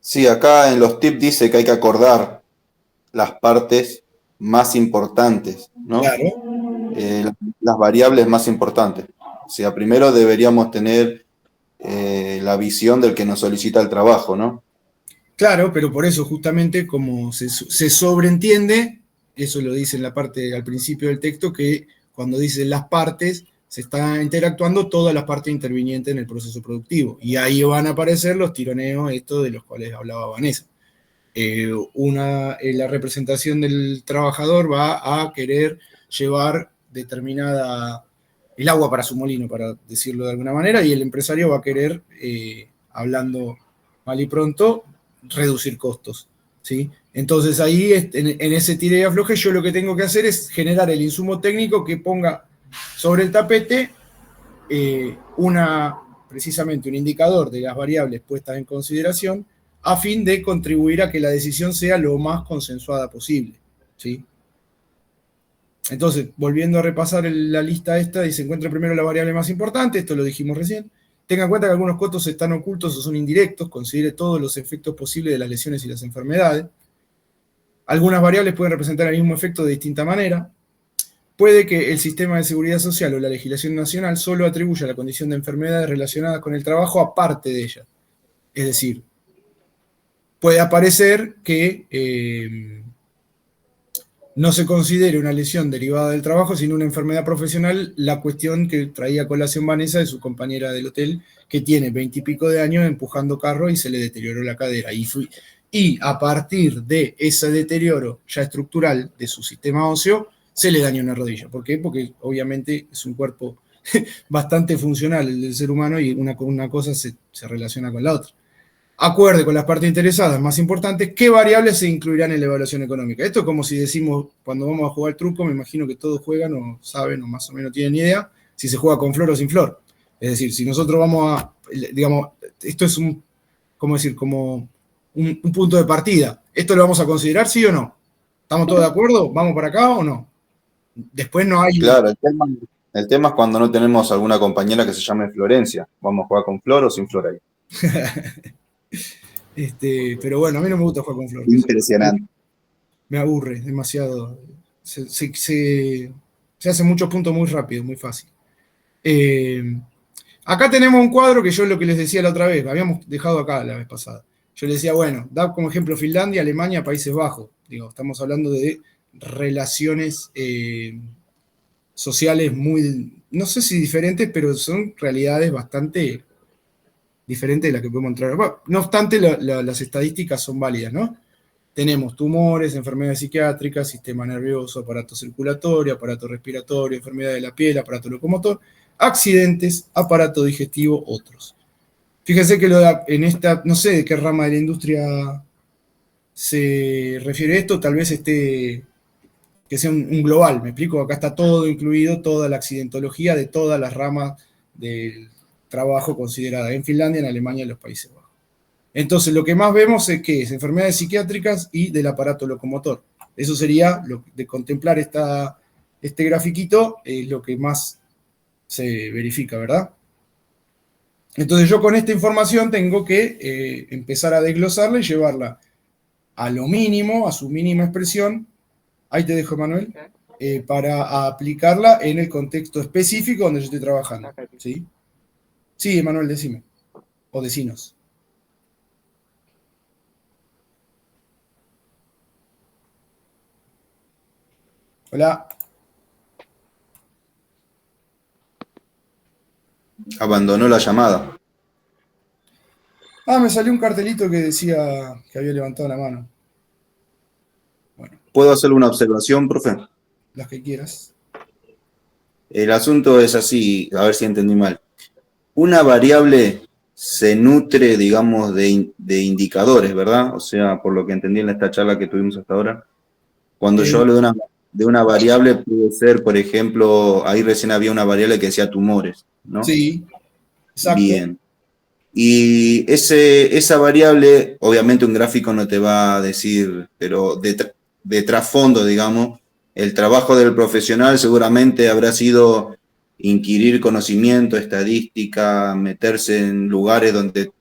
Sí, acá en los tips dice que hay que acordar las partes más importantes, ¿no?
Claro.
Las variables más importantes. O sea, primero deberíamos tener la visión del que nos solicita el trabajo, ¿no?
Claro, pero por eso justamente como se sobreentiende, eso lo dice en la parte al principio del texto, que cuando dicen las partes, se está interactuando todas las partes intervinientes en el proceso productivo. Y ahí van a aparecer los tironeos, estos de los cuales hablaba Vanessa. La representación del trabajador va a querer llevar determinada, el agua para su molino, para decirlo de alguna manera, y el empresario va a querer, hablando mal y pronto, reducir costos, ¿sí? Entonces ahí, en ese tire y afloje, yo lo que tengo que hacer es generar el insumo técnico que ponga sobre el tapete precisamente un indicador de las variables puestas en consideración a fin de contribuir a que la decisión sea lo más consensuada posible, ¿sí? Entonces, volviendo a repasar la lista esta, dice, encuentra primero la variable más importante, esto lo dijimos recién. Tenga en cuenta que algunos costos están ocultos o son indirectos, considere todos los efectos posibles de las lesiones y las enfermedades. Algunas variables pueden representar el mismo efecto de distinta manera. Puede que el sistema de seguridad social o la legislación nacional solo atribuya la condición de enfermedades relacionadas con el trabajo aparte de ella. Es decir, puede aparecer que no se considere una lesión derivada del trabajo, sino una enfermedad profesional, la cuestión que traía a colación Vanessa de su compañera del hotel, que tiene 20 y pico de años empujando carro y se le deterioró la cadera. Y a partir de ese deterioro ya estructural de su sistema óseo, se le daña una rodilla. ¿Por qué? Porque obviamente es un cuerpo bastante funcional el del ser humano y una cosa se relaciona con la otra. Acuerde con las partes interesadas más importantes qué variables se incluirán en la evaluación económica. Esto es como si decimos, cuando vamos a jugar truco, me imagino que todos juegan o saben o más o menos tienen idea, si se juega con flor o sin flor. Es decir, si nosotros vamos a, digamos, esto es como un punto de partida. ¿Esto lo vamos a considerar sí o no? ¿Estamos todos de acuerdo? ¿Vamos para acá o no? Después no hay...
Claro, el tema es cuando no tenemos alguna compañera que se llame Florencia. ¿Vamos a jugar con flor o sin flor ahí?
Pero bueno, a mí no me gusta jugar con flor.
Impresionante.
Me aburre demasiado. Se hacen muchos puntos muy rápido, muy fácil. Acá tenemos un cuadro que yo lo que les decía la otra vez, lo habíamos dejado acá la vez pasada. Yo les decía, bueno, da como ejemplo Finlandia, Alemania, Países Bajos. Digo, estamos hablando de relaciones sociales muy, no sé si diferentes, pero son realidades bastante diferentes de las que podemos entrar. Bueno, no obstante, las estadísticas son válidas, ¿no? Tenemos tumores, enfermedades psiquiátricas, sistema nervioso, aparato circulatorio, aparato respiratorio, enfermedad de la piel, aparato locomotor, accidentes, aparato digestivo, otros. Fíjense que en esta, no sé de qué rama de la industria se refiere esto, tal vez que sea un global, ¿me explico? Acá está todo incluido, toda la accidentología de todas las ramas del trabajo considerada en Finlandia, en Alemania y en los Países Bajos. Entonces, lo que más vemos es que es enfermedades psiquiátricas y del aparato locomotor. Eso sería, de contemplar este grafiquito, es lo que más se verifica, ¿verdad? Entonces yo con esta información tengo que empezar a desglosarla y llevarla a lo mínimo, a su mínima expresión, ahí te dejo, Manuel, para aplicarla en el contexto específico donde yo estoy trabajando. ¿Sí? Sí, Manuel, decime. O decinos. Hola.
Abandonó la llamada.
Ah, me salió un cartelito que decía que había levantado la mano. Bueno,
¿Puedo hacerle una observación, profe?
las que quieras.
El asunto es así, a ver si entendí mal. Una variable se nutre, digamos, de indicadores, ¿verdad? O sea, por lo que entendí en esta charla que tuvimos hasta ahora, cuando yo hablo de una variable, puede ser, por ejemplo, ahí recién había una variable que decía tumores, ¿no?
Sí, exacto.
Bien. Y esa variable, obviamente un gráfico no te va a decir, pero de trasfondo, digamos, el trabajo del profesional seguramente habrá sido inquirir conocimiento, estadística, meterse en lugares donde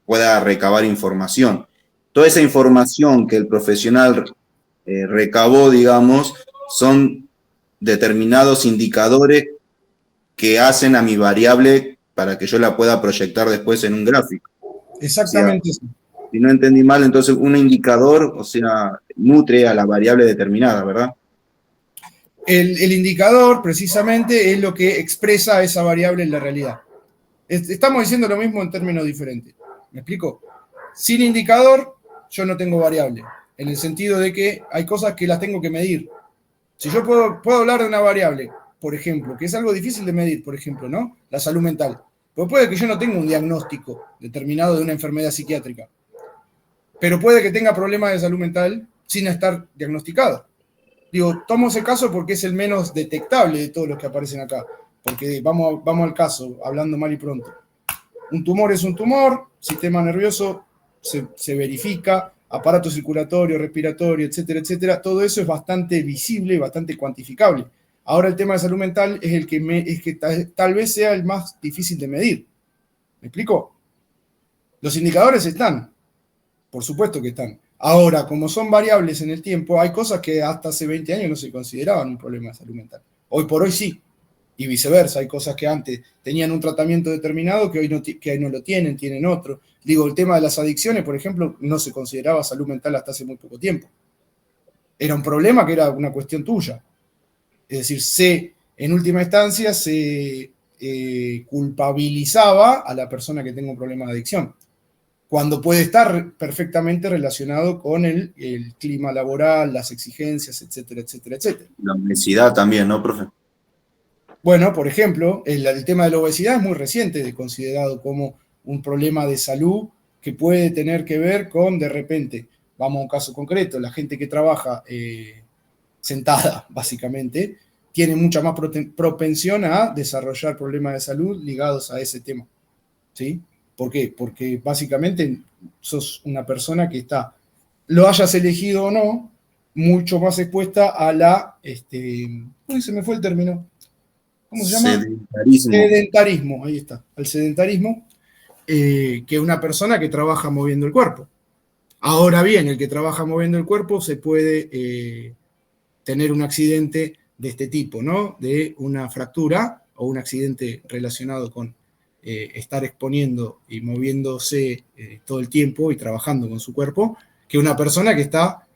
pueda recabar información. Toda esa información que el profesional recabó, digamos, son determinados indicadores que hacen a mi variable para que yo la pueda proyectar después en un gráfico.
Exactamente.
O sea, si no entendí mal, entonces un indicador, o sea, nutre a la variable determinada, ¿verdad?
El indicador, precisamente, es lo que expresa esa variable en la realidad. Estamos diciendo lo mismo en términos diferentes. ¿Me explico? Sin indicador, yo no tengo variable. En el sentido de que hay cosas que las tengo que medir. Si yo puedo hablar de una variable, por ejemplo, que es algo difícil de medir, por ejemplo, ¿no? La salud mental. Pues puede que yo no tenga un diagnóstico determinado de una enfermedad psiquiátrica, pero puede que tenga problemas de salud mental sin estar diagnosticado. Digo, tomo ese caso porque es el menos detectable de todos los que aparecen acá. Porque vamos al caso, hablando mal y pronto. Un tumor es un tumor, sistema nervioso se verifica, aparato circulatorio, respiratorio, etcétera, etcétera. Todo eso es bastante visible, bastante cuantificable. Ahora el tema de salud mental es el que tal vez sea el más difícil de medir. ¿Me explico? Los indicadores están, por supuesto que están. Ahora, como son variables en el tiempo, hay cosas que hasta hace 20 años no se consideraban un problema de salud mental. Hoy por hoy sí. Y viceversa, hay cosas que antes tenían un tratamiento determinado que hoy no lo tienen, tienen otro. Digo, el tema de las adicciones, por ejemplo, no se consideraba salud mental hasta hace muy poco tiempo. Era un problema que era una cuestión tuya. Es decir, en última instancia se culpabilizaba a la persona que tenga un problema de adicción, cuando puede estar perfectamente relacionado con el clima laboral, las exigencias, etcétera, etcétera, etcétera.
La obesidad también, ¿no, profe?
Bueno, por ejemplo, el tema de la obesidad es muy reciente, considerado como un problema de salud que puede tener que ver con, de repente, vamos a un caso concreto, la gente que trabaja sentada, básicamente, tiene mucha más propensión a desarrollar problemas de salud ligados a ese tema. ¿Sí? ¿Por qué? Porque básicamente sos una persona que está, lo hayas elegido o no, mucho más expuesta a la, uy, se me fue el término. ¿Cómo se llama?
Sedentarismo.
Sedentarismo, ahí está, al sedentarismo, que una persona que trabaja moviendo el cuerpo. Ahora bien, el que trabaja moviendo el cuerpo se puede tener un accidente de este tipo, ¿no? De una fractura o un accidente relacionado con estar exponiendo y moviéndose todo el tiempo y trabajando con su cuerpo, que una persona que está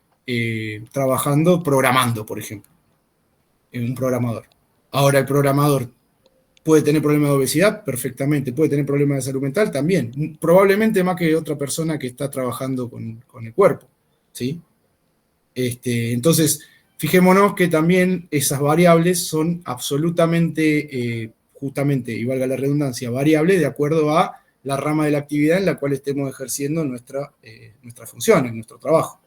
trabajando, programando, por ejemplo, un programador. Ahora, el programador puede tener problemas de obesidad, perfectamente, puede tener problemas de salud mental también, probablemente más que otra persona que está trabajando con el cuerpo, ¿sí? Entonces, fijémonos que también esas variables son absolutamente, justamente, y valga la redundancia, variables de acuerdo a la rama de la actividad en la cual estemos ejerciendo nuestra función, en nuestro trabajo.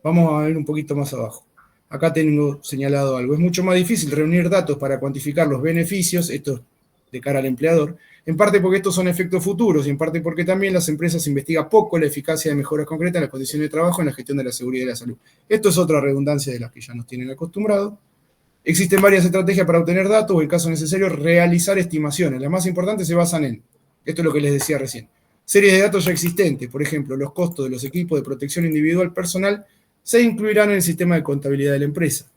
Vamos a ver un poquito más abajo. Acá tengo señalado algo. Es mucho más difícil reunir datos para cuantificar los beneficios, esto de cara al empleador, en parte porque estos son efectos futuros y en parte porque también las empresas investigan poco la eficacia de mejoras concretas en las condiciones de trabajo en la gestión de la seguridad y la salud. Esto es otra redundancia de las que ya nos tienen acostumbrados. Existen varias estrategias para obtener datos o, en caso necesario, realizar estimaciones. Las más importantes se basan en, esto es lo que les decía recién, Series de datos ya existentes, por ejemplo, los costos de los equipos de protección individual personal se incluirán en el sistema de contabilidad de la empresa.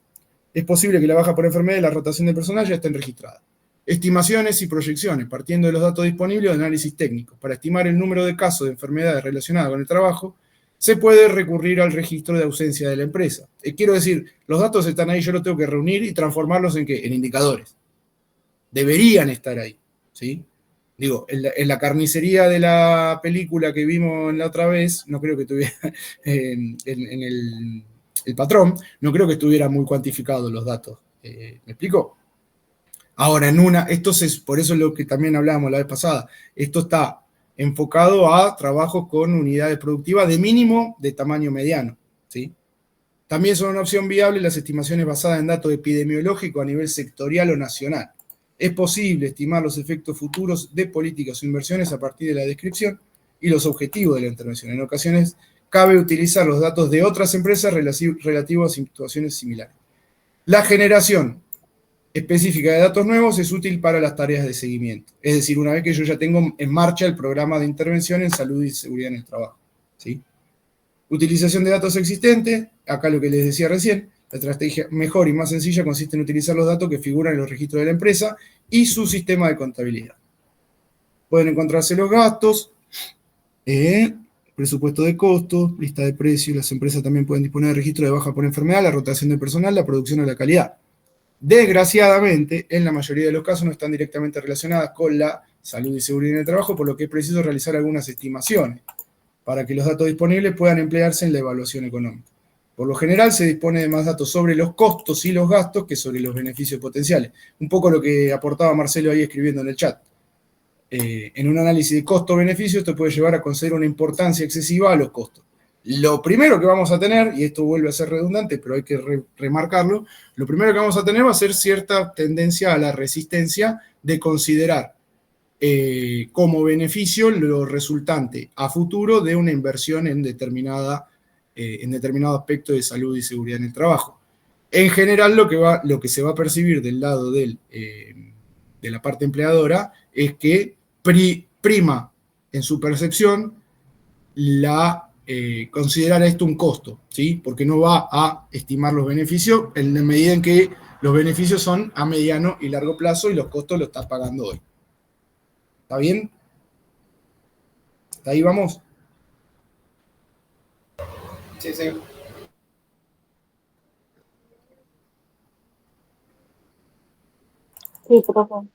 Es posible que la baja por enfermedad y la rotación de personal ya estén registradas. Estimaciones y proyecciones, partiendo de los datos disponibles de análisis técnico. Para estimar el número de casos de enfermedades relacionadas con el trabajo, se puede recurrir al registro de ausencia de la empresa. Quiero decir, los datos están ahí, yo los tengo que reunir y transformarlos ¿en qué? En indicadores. Deberían estar ahí, ¿sí? Digo, en la carnicería de la película que vimos la otra vez, no creo que tuviera, en el patrón, no creo que estuvieran muy cuantificados los datos. ¿Me explico? Ahora, por eso es lo que también hablábamos la vez pasada, esto está enfocado a trabajos con unidades productivas de mínimo de tamaño mediano, ¿sí? También son una opción viable las estimaciones basadas en datos epidemiológicos a nivel sectorial o nacional. Es posible estimar los efectos futuros de políticas o inversiones a partir de la descripción y los objetivos de la intervención. En ocasiones, cabe utilizar los datos de otras empresas relativos a situaciones similares. La generación específica de datos nuevos es útil para las tareas de seguimiento. Es decir, una vez que yo ya tengo en marcha el programa de intervención en salud y seguridad en el trabajo, ¿sí? Utilización de datos existentes, acá lo que les decía recién, la estrategia mejor y más sencilla consiste en utilizar los datos que figuran en los registros de la empresa y su sistema de contabilidad. Pueden encontrarse los gastos, presupuesto de costos, lista de precios. Las empresas también pueden disponer de registro de baja por enfermedad, la rotación de personal, la producción o la calidad. Desgraciadamente, en la mayoría de los casos no están directamente relacionadas con la salud y seguridad en el trabajo, por lo que es preciso realizar algunas estimaciones para que los datos disponibles puedan emplearse en la evaluación económica. Por lo general, se dispone de más datos sobre los costos y los gastos que sobre los beneficios potenciales. Un poco lo que aportaba Marcelo ahí escribiendo en el chat. En un análisis de costo-beneficio, esto puede llevar a conceder una importancia excesiva a los costos. Lo primero que vamos a tener, y esto vuelve a ser redundante, pero hay que remarcarlo, lo primero que vamos a tener va a ser cierta tendencia a la resistencia de considerar como beneficio lo resultante a futuro de una inversión en determinado aspecto de salud y seguridad en el trabajo. En general, lo que se va a percibir del lado de la parte empleadora es que prima en su percepción considerar esto un costo, ¿sí? Porque no va a estimar los beneficios en la medida en que los beneficios son a mediano y largo plazo y los costos los estás pagando hoy. ¿Está bien? ¿Hasta ahí vamos?
Sí, sí.
Sí, profe.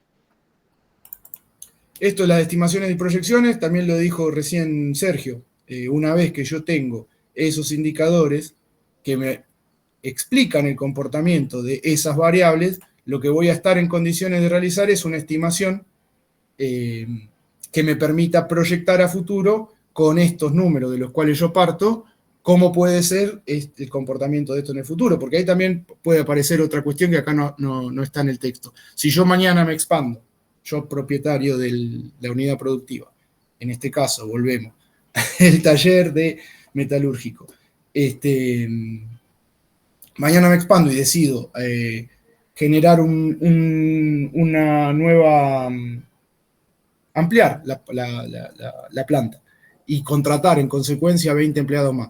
Esto es las estimaciones y proyecciones, también lo dijo recién Sergio. Una vez que yo tengo esos indicadores que me explican el comportamiento de esas variables, lo que voy a estar en condiciones de realizar es una estimación que me permita proyectar a futuro con estos números de los cuales yo parto, cómo puede ser el comportamiento de esto en el futuro, porque ahí también puede aparecer otra cuestión que acá no está en el texto. Si yo mañana me expando, yo propietario de la unidad productiva, en este caso, volvemos, el taller de metalúrgico, mañana me expando y decido generar una nueva, ampliar la planta y contratar en consecuencia 20 empleados más.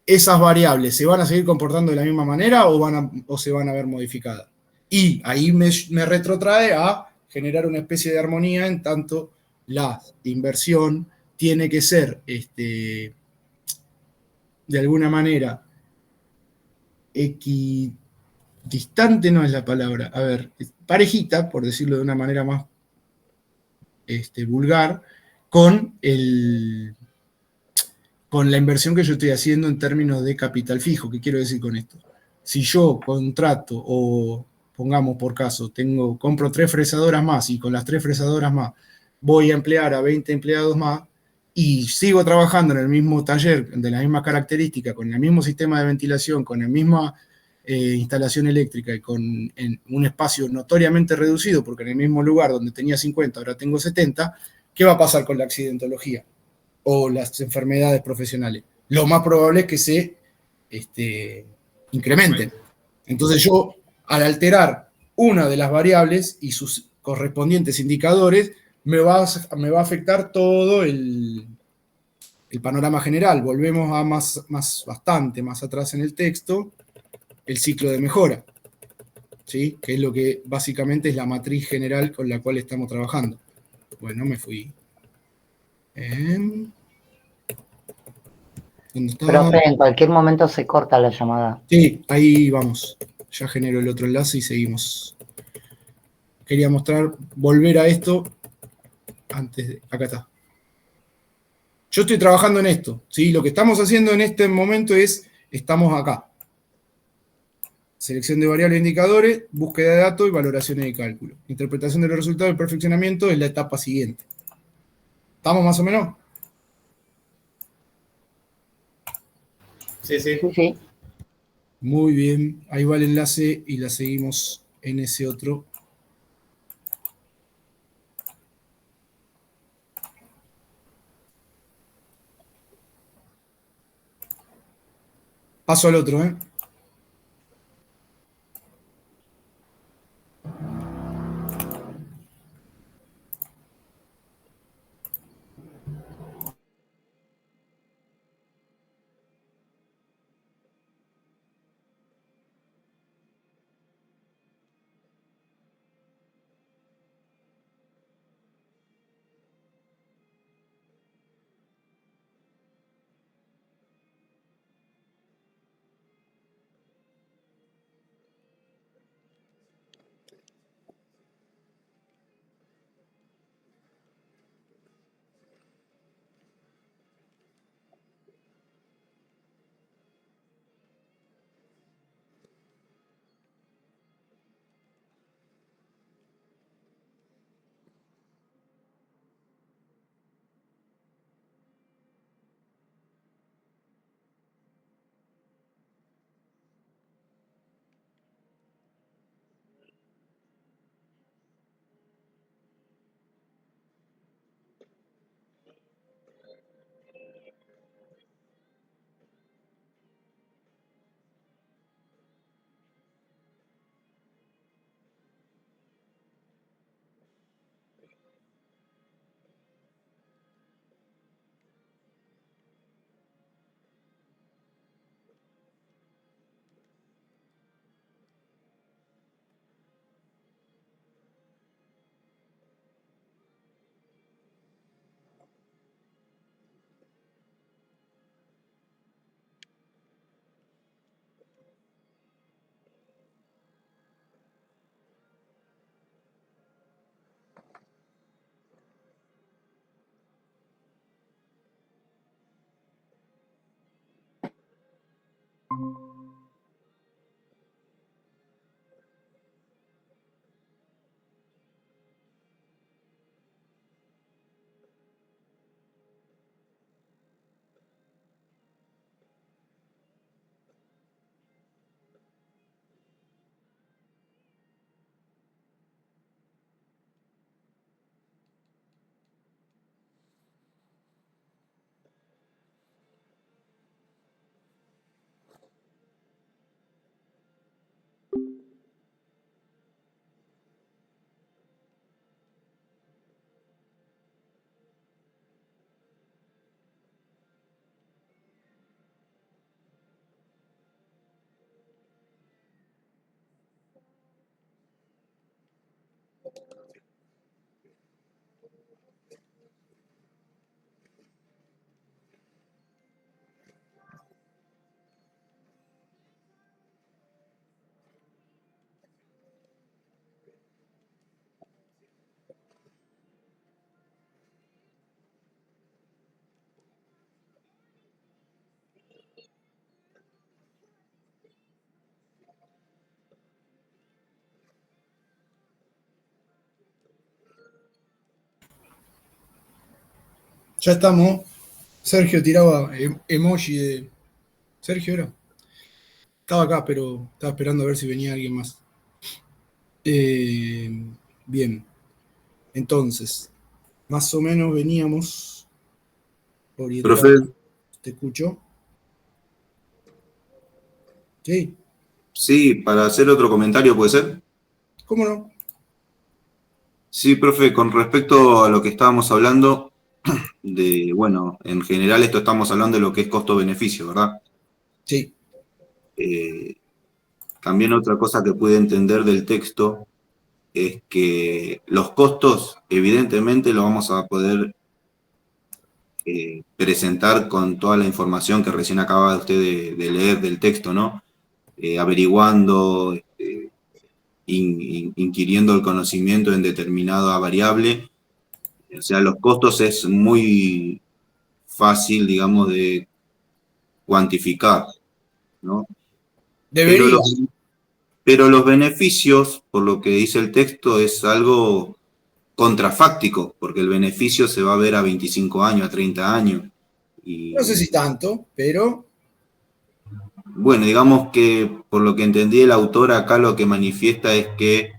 ¿Esas variables se van a seguir comportando de la misma manera o se van a ver modificadas? Y ahí me retrotrae a generar una especie de armonía en tanto la inversión tiene que ser, de alguna manera, equidistante no es la palabra, a ver, parejita, por decirlo de una manera más vulgar, con la inversión que yo estoy haciendo en términos de capital fijo. ¿Qué quiero decir con esto? Si yo contrato o, pongamos por caso, compro 3 fresadoras más y con las 3 fresadoras más voy a emplear a 20 empleados más y sigo trabajando en el mismo taller, de las mismas características, con el mismo sistema de ventilación, con la misma instalación eléctrica y en un espacio notoriamente reducido, porque en el mismo lugar donde tenía 50 ahora tengo 70, ¿qué va a pasar con la accidentología o las enfermedades profesionales? Lo más probable es que se incrementen. Entonces yo, al alterar una de las variables y sus correspondientes indicadores, me va a afectar todo el panorama general. Volvemos a bastante más atrás en el texto, el ciclo de mejora, ¿sí? Que es lo que básicamente es la matriz general con la cual estamos trabajando. Bueno, me fui. ¿Dónde está?
Profe, en cualquier momento se corta la llamada.
Sí, ahí vamos. Ya genero el otro enlace y seguimos. Quería volver a esto antes de... Acá está. Yo estoy trabajando en esto, ¿sí? Lo que estamos haciendo en este momento estamos acá. Selección de variables e indicadores, búsqueda de datos y valoraciones de cálculo. Interpretación de los resultados y perfeccionamiento es la etapa siguiente. ¿Estamos más o menos?
Sí, sí.
Sí, sí.
Muy bien. Ahí va el enlace y la seguimos en ese otro. Paso al otro, ¿eh? Ya estamos. Sergio tiraba emoji de... Sergio era. Estaba acá, pero estaba esperando a ver si venía alguien más. Bien. Entonces, más o menos veníamos orientando.
Profe,
¿Te escucho? Sí.
sí, para hacer otro comentario, ¿puede ser?
¿Cómo no?
Sí, profe, con respecto a lo que estábamos hablando, bueno, en general esto estamos hablando de lo que es costo-beneficio, ¿verdad?
Sí.
También otra cosa que pude entender del texto es que los costos, evidentemente, los vamos a poder presentar con toda la información que recién acaba usted de leer del texto, ¿no? Averiguando, inquiriendo el conocimiento en determinada variable. O sea, los costos es muy fácil, digamos, de cuantificar, ¿no? Pero
Debería.
pero los beneficios, por lo que dice el texto, es algo contrafáctico, porque el beneficio se va a ver a 25 años, a 30 años.
No sé
Y
si tanto, pero
bueno, digamos que por lo que entendí el autor acá lo que manifiesta es que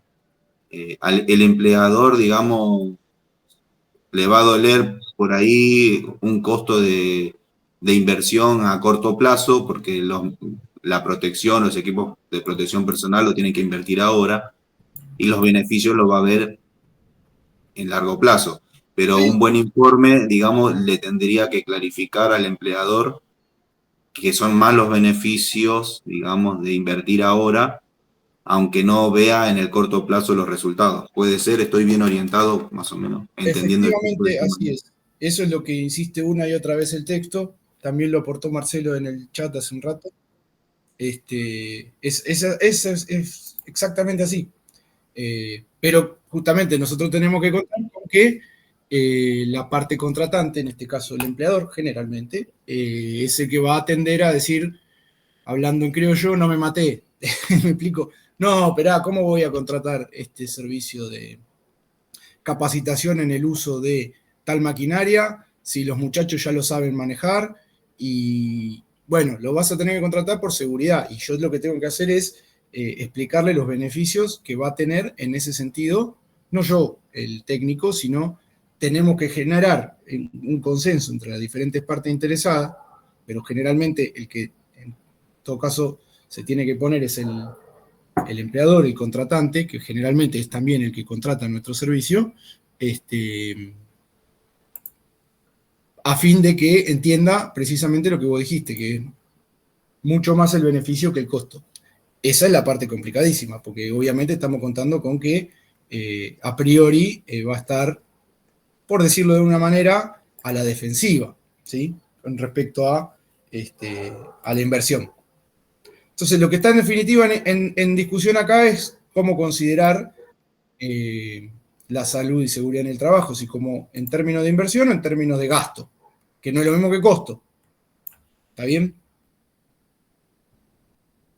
el empleador, digamos, le va a doler por ahí un costo de inversión a corto plazo, porque la protección, los equipos de protección personal lo tienen que invertir ahora, y los beneficios los va a ver en largo plazo. Pero un
sí,
buen informe, digamos, le tendría que clarificar al empleador que son más los beneficios, digamos, de invertir ahora, aunque no vea en el corto plazo los resultados. Puede ser, estoy bien orientado, más o menos, entendiendo el tipo de
efectivamente
tema.
así es. Eso es lo que insiste una y otra vez el texto. También lo aportó Marcelo en el chat hace un rato. Es exactamente así. Pero justamente nosotros tenemos que contar con que la parte contratante, en este caso el empleador generalmente, es el que va a tender a decir, hablando en criollo, no me maté. ¿Me explico? No, esperá, ¿cómo voy a contratar este servicio de capacitación en el uso de tal maquinaria si los muchachos ya lo saben manejar? Y bueno, lo vas a tener que contratar por seguridad. Y yo lo que tengo que hacer es explicarle los beneficios que va a tener en ese sentido, no yo, el técnico, sino tenemos que generar un consenso entre las diferentes partes interesadas, pero generalmente el que en todo caso se tiene que poner es el empleador, el contratante, que generalmente es también el que contrata nuestro servicio, a fin de que entienda precisamente lo que vos dijiste, que es mucho más el beneficio que el costo. Esa es la parte complicadísima, porque obviamente estamos contando con que a priori va a estar, por decirlo de una manera, a la defensiva, ¿sí? Con respecto a la inversión. Entonces, lo que está en definitiva en discusión acá es cómo considerar la salud y seguridad en el trabajo, si como en términos de inversión o en términos de gasto, que no es lo mismo que costo. ¿Está bien?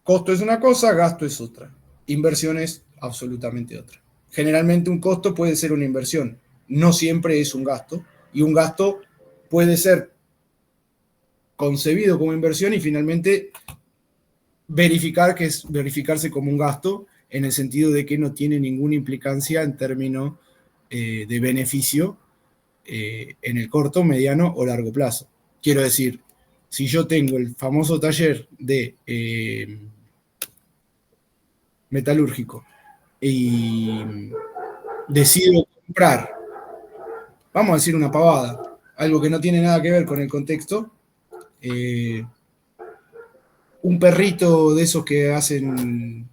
Costo es una cosa, gasto es otra. Inversión es absolutamente otra. Generalmente un costo puede ser una inversión, no siempre es un gasto, y un gasto puede ser concebido como inversión y finalmente verificarse como un gasto en el sentido de que no tiene ninguna implicancia en términos de beneficio en el corto, mediano o largo plazo. Quiero decir, si yo tengo el famoso taller de metalúrgico y decido comprar, vamos a decir una pavada, algo que no tiene nada que ver con el contexto, un perrito de esos que hacen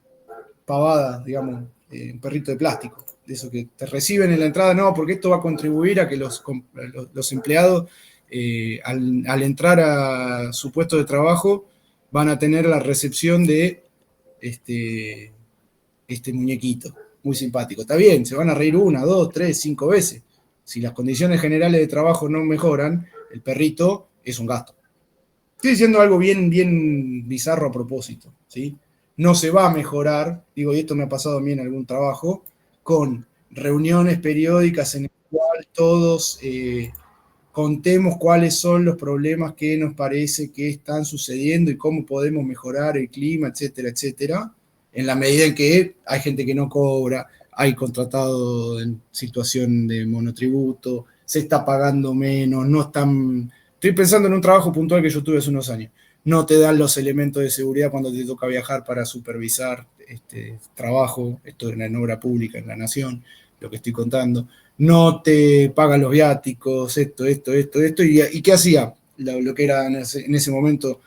pavadas, digamos, un perrito de plástico, de esos que te reciben en la entrada, no, porque esto va a contribuir a que los empleados al entrar a su puesto de trabajo van a tener la recepción de este muñequito, muy simpático. Está bien, se van a reír 1, 2, 3, 5 veces. Si las condiciones generales de trabajo no mejoran, el perrito es un gasto. Estoy diciendo algo bien, bien bizarro a propósito, ¿sí? No se va a mejorar, digo, y esto me ha pasado a mí en algún trabajo, con reuniones periódicas en las cuales todos contemos cuáles son los problemas que nos parece que están sucediendo y cómo podemos mejorar el clima, etcétera, etcétera, en la medida en que hay gente que no cobra, hay contratado en situación de monotributo, se está pagando menos, no están... Estoy pensando en un trabajo puntual que yo tuve hace unos años. No te dan los elementos de seguridad cuando te toca viajar para supervisar trabajo, esto en obra pública, en la nación. lo que estoy contando, no te pagan los viáticos, esto, ¿y qué hacía? Lo que era en ese momento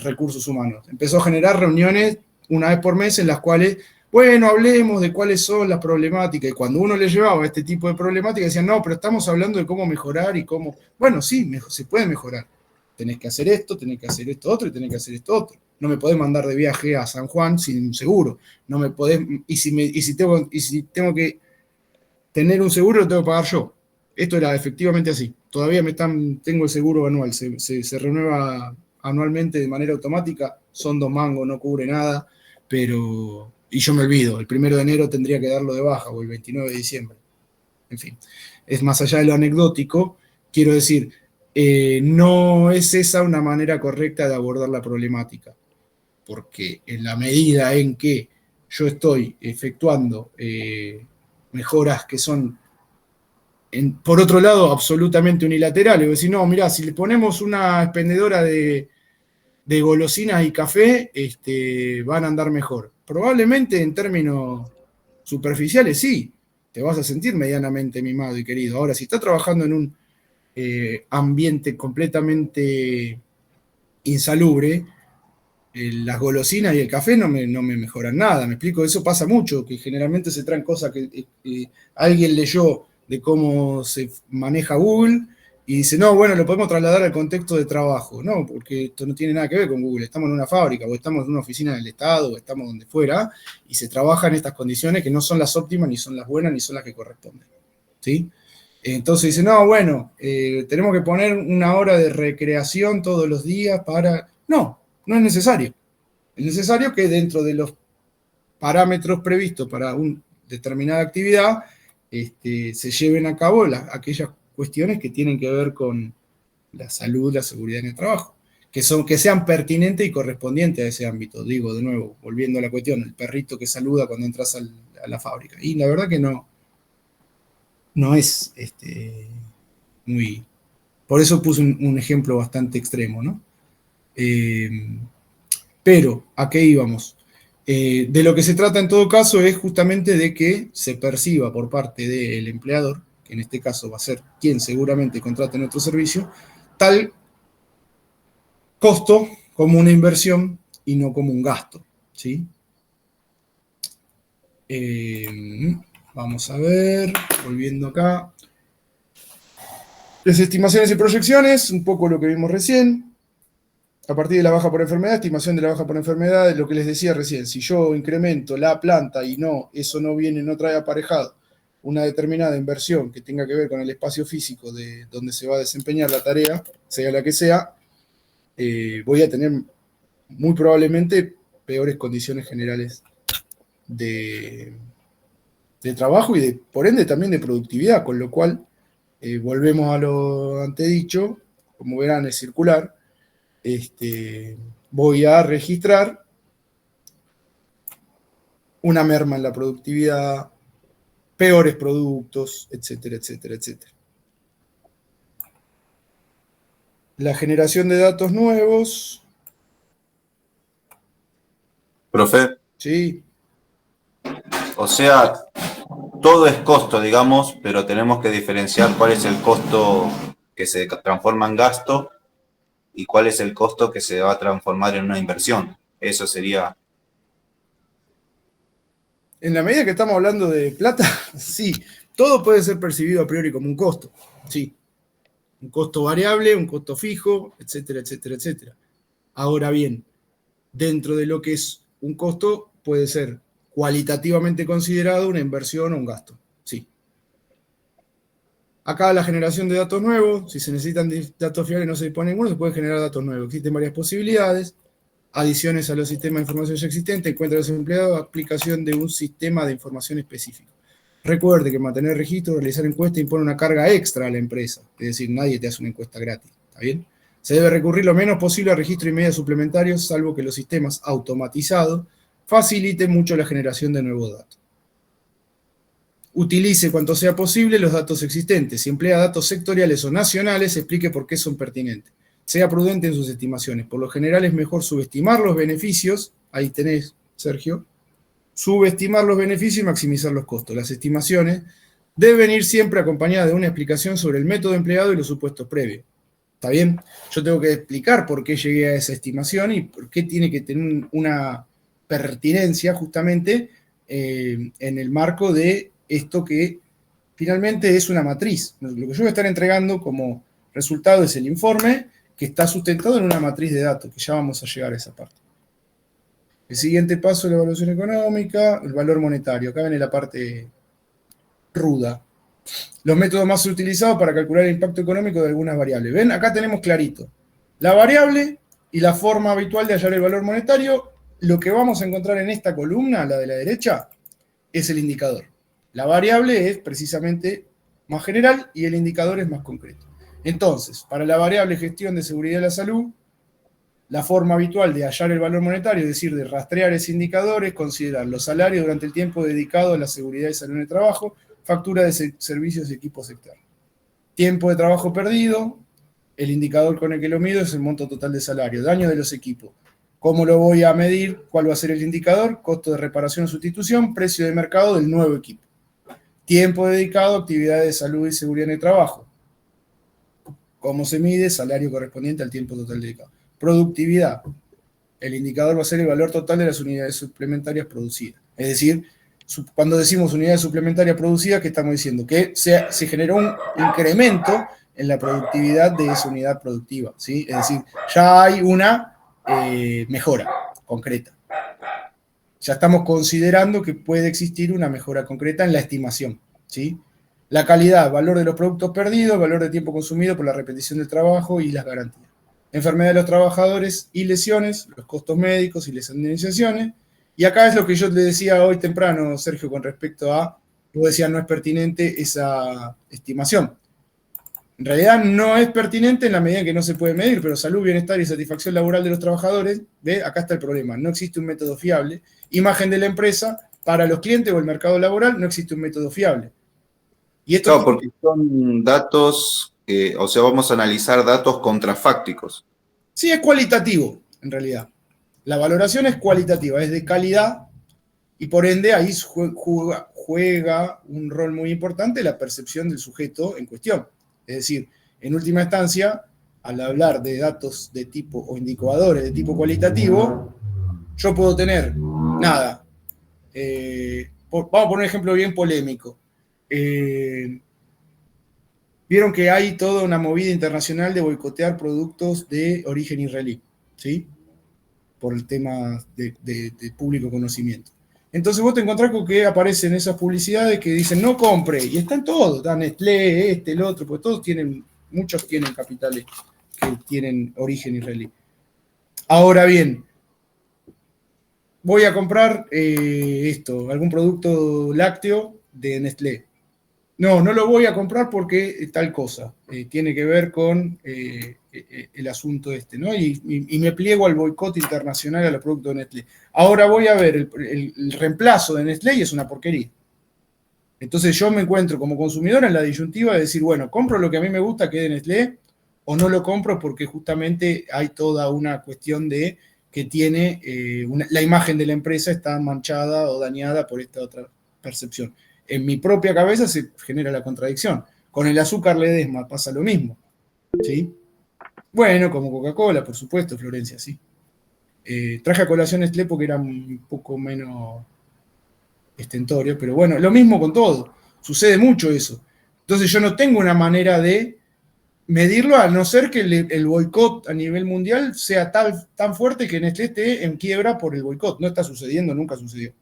recursos humanos. Empezó a generar reuniones una vez por mes en las cuales, bueno, hablemos de cuáles son las problemáticas, y cuando uno le llevaba este tipo de problemáticas, decían, no, pero estamos hablando de cómo mejorar y cómo, bueno, sí, se puede mejorar. Tenés que hacer esto, tenés que hacer esto otro y tenés que hacer esto otro. No me podés mandar de viaje a San Juan sin un seguro. No me podés, y si tengo que tener un seguro, lo tengo que pagar yo. Esto era efectivamente así. Todavía tengo el seguro anual, se renueva anualmente de manera automática, son 2 mangos, no cubre nada, y yo me olvido, el 1 de enero tendría que darlo de baja, o el 29 de diciembre. En fin, es más allá de lo anecdótico, quiero decir, no es esa una manera correcta de abordar la problemática, porque en la medida en que yo estoy efectuando mejoras que son, por otro lado, absolutamente unilaterales, decir, no, mirá, si le ponemos una expendedora de golosinas y café, van a andar mejor. Probablemente en términos superficiales sí, te vas a sentir medianamente mimado y querido. Ahora, si estás trabajando en un ambiente completamente insalubre, las golosinas y el café no me mejoran nada. Me explico, eso pasa mucho, que generalmente se traen cosas que alguien leyó de cómo se maneja Google y dice, no, bueno, lo podemos trasladar al contexto de trabajo. No, porque esto no tiene nada que ver con Google. Estamos en una fábrica, o estamos en una oficina del Estado, o estamos donde fuera, y se trabaja en estas condiciones que no son las óptimas, ni son las buenas, ni son las que corresponden. ¿Sí? Entonces dice, no, bueno, tenemos que poner 1 hora de recreación todos los días para... No es necesario. Es necesario que dentro de los parámetros previstos para una determinada actividad se lleven a cabo aquellas cuestiones que tienen que ver con la salud, la seguridad en el trabajo, que sean pertinentes y correspondientes a ese ámbito. Digo, de nuevo, volviendo a la cuestión, el perrito que saluda cuando entras a la fábrica. Y la verdad que no es muy... Por eso puse un ejemplo bastante extremo, ¿no? Pero, ¿a qué íbamos? De lo que se trata en todo caso es justamente de que se perciba por parte del empleador, que en este caso va a ser quien seguramente contrate nuestro servicio, tal costo como una inversión y no como un gasto, ¿sí? Vamos a ver, volviendo acá. Las estimaciones y proyecciones, un poco lo que vimos recién. A partir de la baja por enfermedad, estimación de la baja por enfermedad, es lo que les decía recién. Si yo incremento la planta y eso no trae aparejado una determinada inversión que tenga que ver con el espacio físico de donde se va a desempeñar la tarea, sea la que sea, voy a tener muy probablemente peores condiciones generales de trabajo y por ende también de productividad, con lo cual volvemos a lo antedicho, como verán es circular. Voy a registrar una merma en la productividad, peores productos, etcétera, etcétera, etcétera. La generación de datos nuevos.
Profe.
Sí.
O sea, todo es costo, digamos, pero tenemos que diferenciar cuál es el costo que se transforma en gasto y cuál es el costo que se va a transformar en una inversión. Eso sería...
En la medida que estamos hablando de plata, sí, todo puede ser percibido a priori como un costo, sí. Un costo variable, un costo fijo, etcétera, etcétera, etcétera. Ahora bien, dentro de lo que es un costo, puede ser cualitativamente considerado una inversión o un gasto, sí. Acá la generación de datos nuevos, si se necesitan datos fiables y no se dispone ninguno, se pueden generar datos nuevos. Existen varias posibilidades, adiciones a los sistemas de información ya existentes, encuentra a los empleados, aplicación de un sistema de información específico. Recuerde que mantener registro, realizar encuestas impone una carga extra a la empresa, es decir, nadie te hace una encuesta gratis, ¿está bien? Se debe recurrir lo menos posible a registros y medios suplementarios, salvo que los sistemas automatizados faciliten mucho la generación de nuevos datos. Utilice cuanto sea posible los datos existentes. Si emplea datos sectoriales o nacionales, explique por qué son pertinentes. Sea prudente en sus estimaciones. Por lo general es mejor subestimar los beneficios, ahí tenés, Sergio, subestimar los beneficios y maximizar los costos. Las estimaciones deben ir siempre acompañadas de una explicación sobre el método empleado y los supuestos previos. ¿Está bien? Yo tengo que explicar por qué llegué a esa estimación y por qué tiene que tener una pertinencia justamente en el marco de esto que finalmente es una matriz. Lo que yo voy a estar entregando como resultado es el informe que está sustentado en una matriz de datos, que ya vamos a llegar a esa parte. El siguiente paso es la evaluación económica, el valor monetario. Acá viene la parte ruda. Los métodos más utilizados para calcular el impacto económico de algunas variables. ¿Ven? Acá tenemos clarito la variable y la forma habitual de hallar el valor monetario. Lo que vamos a encontrar en esta columna, la de la derecha, es el indicador. La variable es precisamente más general y el indicador es más concreto. Entonces, para la variable gestión de seguridad de la salud, la forma habitual de hallar el valor monetario, es decir, de rastrear ese indicador, es considerar los salarios durante el tiempo dedicado a la seguridad y salud en el trabajo, factura de servicios y equipos externos. Tiempo de trabajo perdido, el indicador con el que lo mido es el monto total de salario. Daño de los equipos. ¿Cómo lo voy a medir? ¿Cuál va a ser el indicador? Costo de reparación o sustitución, precio de mercado del nuevo equipo. Tiempo dedicado a actividades de salud y seguridad en el trabajo. ¿Cómo se mide? Salario correspondiente al tiempo total dedicado. Productividad. El indicador va a ser el valor total de las unidades suplementarias producidas. Es decir, cuando decimos unidades suplementarias producidas, ¿qué estamos diciendo? Que se generó un incremento en la productividad de esa unidad productiva, ¿sí? Es decir, ya hay una mejora concreta. Ya estamos considerando que puede existir una mejora concreta en la estimación, ¿sí? La calidad, valor de los productos perdidos, valor de tiempo consumido por la repetición del trabajo y las garantías. Enfermedad de los trabajadores y lesiones, los costos médicos y las indemnizaciones. Y acá es lo que yo le decía hoy temprano, Sergio, con respecto a, vos decías, no es pertinente esa estimación. En realidad no es pertinente en la medida en que no se puede medir, pero salud, bienestar y satisfacción laboral de los trabajadores, ¿ve? Acá está el problema, no existe un método fiable. Imagen de la empresa, para los clientes o el mercado laboral, no existe un método fiable. Y esto
Claro, porque son datos, o sea, vamos a analizar datos contrafácticos.
sí, es cualitativo, en realidad. La valoración es cualitativa, es de calidad, y por ende ahí juega un rol muy importante la percepción del sujeto en cuestión. Es decir, en última instancia, al hablar de datos de tipo o indicadores de tipo cualitativo, yo puedo tener, nada, vamos a poner un ejemplo bien polémico. Vieron que hay toda una movida internacional de boicotear productos de origen israelí, ¿sí? Por el tema de público conocimiento. Entonces vos te encontrás con que aparecen esas publicidades que dicen no compre, y están todos, está Nestlé, el otro, pues todos tienen, muchos tienen capitales que tienen origen israelí. Ahora bien, voy a comprar algún producto lácteo de Nestlé. No lo voy a comprar porque tal cosa. Tiene que ver con el asunto este, ¿no? Y me pliego al boicot internacional a los productos de Nestlé. Ahora voy a ver el reemplazo de Nestlé y es una porquería. Entonces yo me encuentro como consumidor en la disyuntiva de decir, bueno, compro lo que a mí me gusta, que es de Nestlé, o no lo compro porque justamente hay toda una cuestión de que tiene, la imagen de la empresa está manchada o dañada por esta otra percepción. En mi propia cabeza se genera la contradicción. Con el azúcar Ledesma pasa lo mismo, ¿sí? Bueno, como Coca-Cola, por supuesto, Florencia, sí. Traje a colación Nestlé porque era un poco menos estentorio, pero bueno, lo mismo con todo. Sucede mucho eso. Entonces yo no tengo una manera de medirlo, a no ser que el boicot a nivel mundial sea tan fuerte que Nestlé esté en quiebra por el boicot. No está sucediendo, nunca sucedió.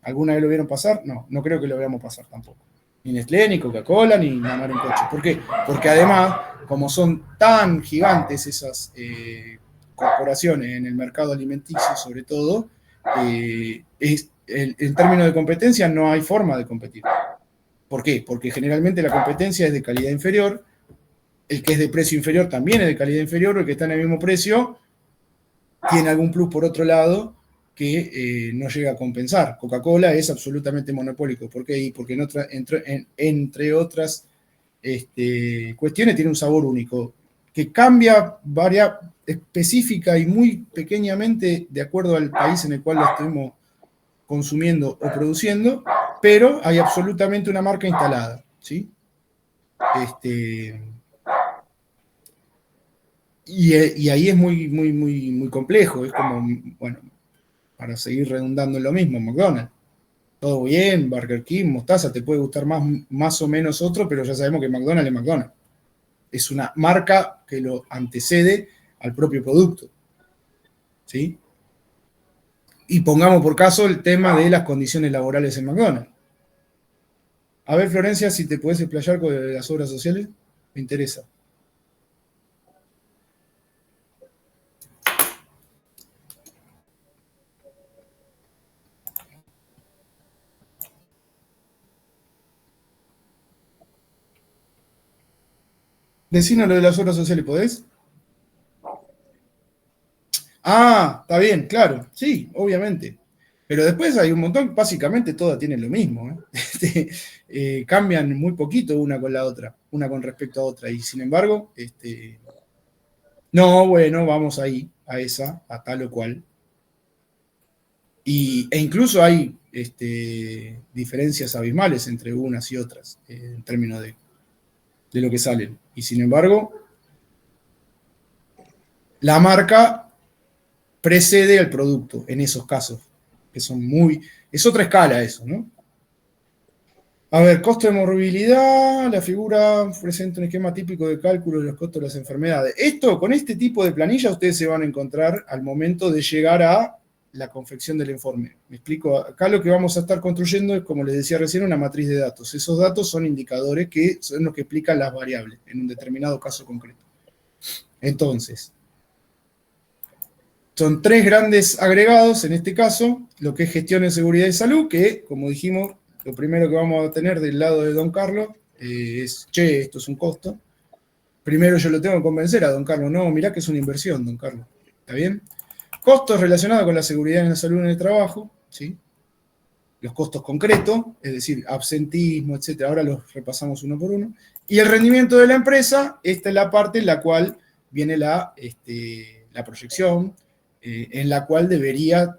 ¿Alguna vez lo vieron pasar? No creo que lo veamos pasar tampoco. Ni Nestlé, ni Coca-Cola, ni Mamar en coche. ¿Por qué? Porque además, como son tan gigantes esas corporaciones en el mercado alimenticio, sobre todo, en términos de competencia no hay forma de competir. ¿Por qué? Porque generalmente la competencia es de calidad inferior, el que es de precio inferior también es de calidad inferior, el que está en el mismo precio tiene algún plus por otro lado que no llega a compensar. Coca-Cola es absolutamente monopólico. ¿Por qué? Porque entre otras cuestiones tiene un sabor único, que cambia específica y muy pequeñamente de acuerdo al país en el cual lo estemos consumiendo o produciendo, pero hay absolutamente una marca instalada, ¿sí? Y ahí es muy complejo, es como, bueno, para seguir redundando en lo mismo, McDonald's. Todo bien, Burger King, Mostaza, te puede gustar más o menos otro, pero ya sabemos que McDonald's es McDonald's. Es una marca que lo antecede al propio producto, ¿sí? Y pongamos por caso el tema de las condiciones laborales en McDonald's. A ver, Florencia, si te puedes explayar con las obras sociales, me interesa. Decinos lo de las obras sociales, ¿podés? Ah, está bien, claro, sí, obviamente. Pero después hay un montón, básicamente todas tienen lo mismo, ¿eh? Cambian muy poquito una con la otra, una con respecto a otra. Y sin embargo, no, bueno, vamos ahí, a esa, a tal o cual. E incluso hay diferencias abismales entre unas y otras, en términos de lo que salen. Y sin embargo, la marca precede al producto en esos casos, que son es otra escala eso, ¿no? A ver, costo de morbilidad, la figura presenta un esquema típico de cálculo de los costos de las enfermedades. Con este tipo de planilla ustedes se van a encontrar al momento de llegar a la confección del informe. Me explico, acá lo que vamos a estar construyendo es, como les decía recién, una matriz de datos. Esos datos son indicadores que son los que explican las variables en un determinado caso concreto. Entonces, son 3 grandes agregados, en este caso, lo que es gestión en seguridad y salud, que, como dijimos, lo primero que vamos a tener del lado de don Carlos es, esto es un costo. Primero yo lo tengo que convencer a don Carlos, no, mirá que es una inversión, don Carlos, ¿está bien? Costos relacionados con la seguridad y la salud en el trabajo, ¿sí? Los costos concretos, es decir, absentismo, etcétera, ahora los repasamos uno por uno. Y el rendimiento de la empresa, esta es la parte en la cual viene la proyección, en la cual debería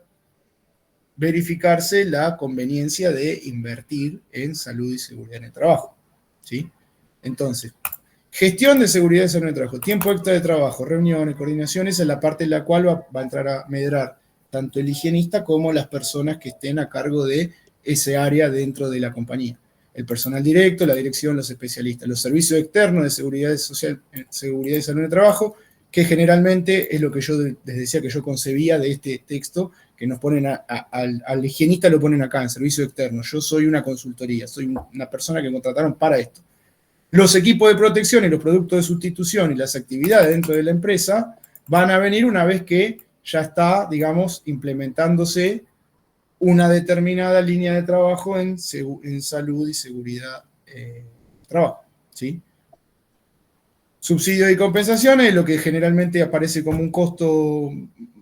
verificarse la conveniencia de invertir en salud y seguridad en el trabajo, ¿sí? Entonces, gestión de seguridad y salud en el trabajo, tiempo extra de trabajo, reuniones, coordinaciones, es la parte en la cual va a entrar a medrar tanto el higienista como las personas que estén a cargo de ese área dentro de la compañía. El personal directo, la dirección, los especialistas, los servicios externos de seguridad social, seguridad y salud en el trabajo, que generalmente es lo que yo les decía que yo concebía de este texto, que nos ponen al higienista lo ponen acá, en servicio externo. Yo soy una consultoría, soy una persona que contrataron para esto. Los equipos de protección y los productos de sustitución y las actividades dentro de la empresa van a venir una vez que ya está, digamos, implementándose una determinada línea de trabajo en salud y seguridad de trabajo, ¿sí? Subsidios y compensaciones, lo que generalmente aparece como un costo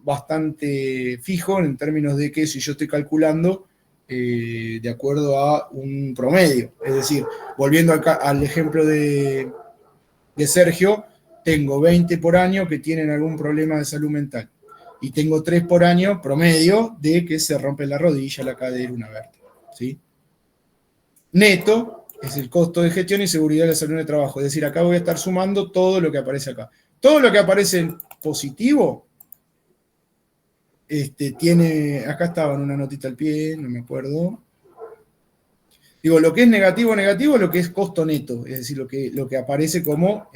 bastante fijo en términos de que si yo estoy calculando de acuerdo a un promedio, es decir, volviendo al ejemplo de Sergio, tengo 20 por año que tienen algún problema de salud mental y tengo 3 por año promedio de que se rompe la rodilla, la cadera, una vértebra, ¿sí? Neto es el costo de gestión y seguridad de la salud en el trabajo. Es decir, acá voy a estar sumando todo lo que aparece acá. Todo lo que aparece en positivo tiene, acá estaba en una notita al pie, no me acuerdo. Digo, lo que es negativo, lo que es costo neto. Es decir, lo que aparece como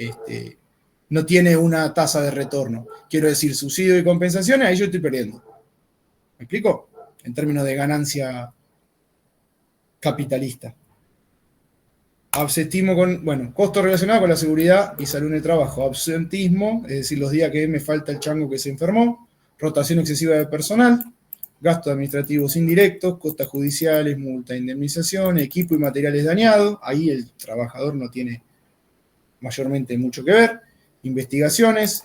no tiene una tasa de retorno. Quiero decir, subsidio y compensaciones, ahí yo estoy perdiendo. ¿Me explico? En términos de ganancia capitalista. Absentismo costos relacionados con la seguridad y salud en el trabajo. Absentismo, es decir, los días que me falta el chango que se enfermó. Rotación excesiva de personal. Gastos administrativos indirectos, costas judiciales, multa, indemnización, equipo y materiales dañados. Ahí el trabajador no tiene mayormente mucho que ver. Investigaciones,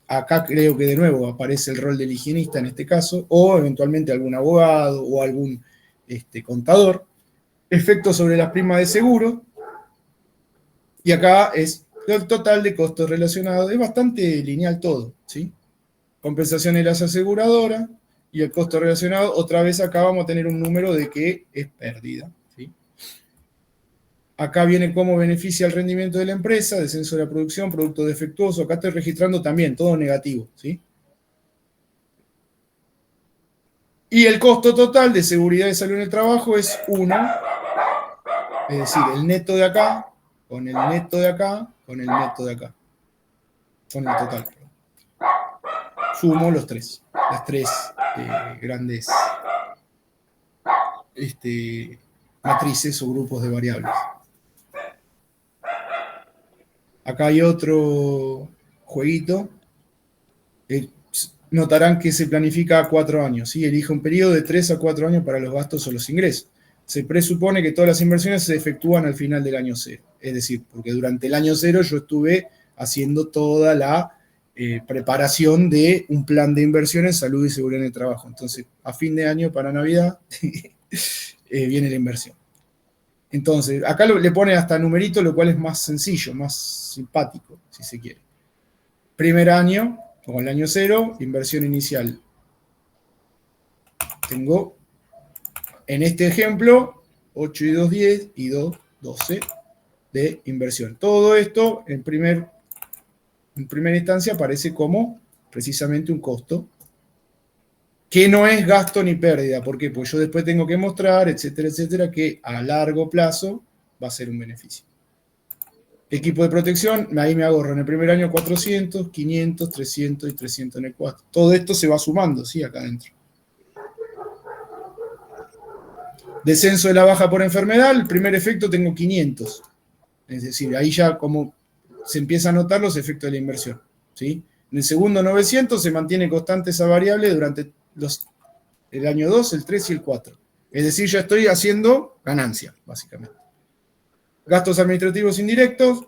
acá creo que de nuevo aparece el rol del higienista en este caso, o eventualmente algún abogado o algún contador. Efectos sobre las primas de seguro, y acá es el total de costos relacionados, es bastante lineal todo, ¿sí? Compensaciones de las aseguradoras, y el costo relacionado, otra vez acá vamos a tener un número de que es pérdida. ¿Sí? Acá viene cómo beneficia el rendimiento de la empresa, descenso de la producción, producto defectuoso. Acá estoy registrando también todo negativo. ¿Sí? Y el costo total de seguridad y salud en el trabajo es 1, es decir, el neto de acá, con el neto de acá, con el neto de acá. Con el total. Sumo las tres grandes matrices o grupos de variables. Acá hay otro jueguito. Notarán que se planifica a 4 años. ¿Sí? Elige un periodo de 3 a 4 años para los gastos o los ingresos. Se presupone que todas las inversiones se efectúan al final del año 0. Es decir, porque durante el año 0 yo estuve haciendo toda la preparación de un plan de inversión en salud y seguridad en el trabajo. Entonces, a fin de año, para Navidad, viene la inversión. Entonces, acá le pone hasta numerito, lo cual es más sencillo, más simpático, si se quiere. Primer año, o el año 0, inversión inicial. Tengo, en este ejemplo, 8 y 2, 10 y 2, 12 de inversión. Todo esto, en primera instancia, aparece como precisamente un costo, que no es gasto ni pérdida. ¿Por qué? Pues yo después tengo que mostrar, etcétera, etcétera, que a largo plazo va a ser un beneficio. Equipo de protección, ahí me ahorro en el primer año 400, 500, 300 y 300 en el 4. Todo esto se va sumando, ¿sí? Acá adentro. Descenso de la baja por enfermedad, el primer efecto tengo 500. Es decir, ahí ya como se empieza a notar los efectos de la inversión, ¿sí? En el segundo 900 se mantiene constante esa variable durante el año 2, el 3 y el 4. Es decir, ya estoy haciendo ganancia, básicamente. Gastos administrativos indirectos,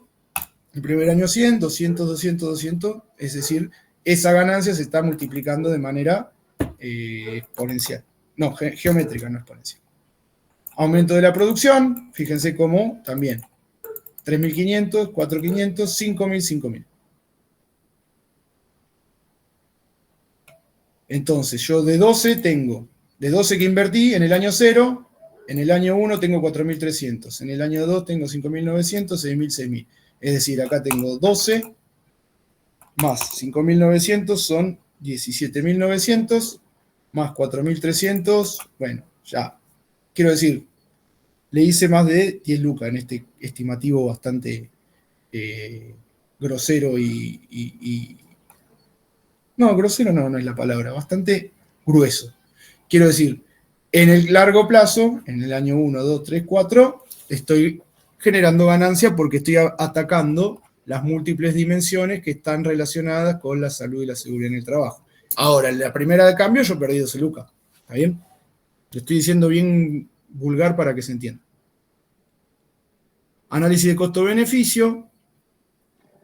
el primer año 100, 200, 200, 200, es decir, esa ganancia se está multiplicando de manera exponencial. No, geométrica, no exponencial. Aumento de la producción, fíjense cómo también. 3.500, 4.500, 5.000, 5.000. Entonces, yo de 12 tengo, de 12 que invertí en el año 0, en el año 1 tengo 4.300, en el año 2 tengo 5.900, 6.000, 6.000. Es decir, acá tengo 12 más 5.900 son 17.900, más 4.300, bueno, ya. Quiero decir, le hice más de 10 lucas en este estimativo bastante grosero no, grosero no es la palabra, bastante grueso. Quiero decir, en el largo plazo, en el año 1, 2, 3, 4, estoy generando ganancia porque estoy atacando las múltiples dimensiones que están relacionadas con la salud y la seguridad en el trabajo. Ahora, en la primera de cambio yo perdí 12 lucas. ¿Está bien? Lo estoy diciendo bien vulgar para que se entienda. Análisis de costo-beneficio.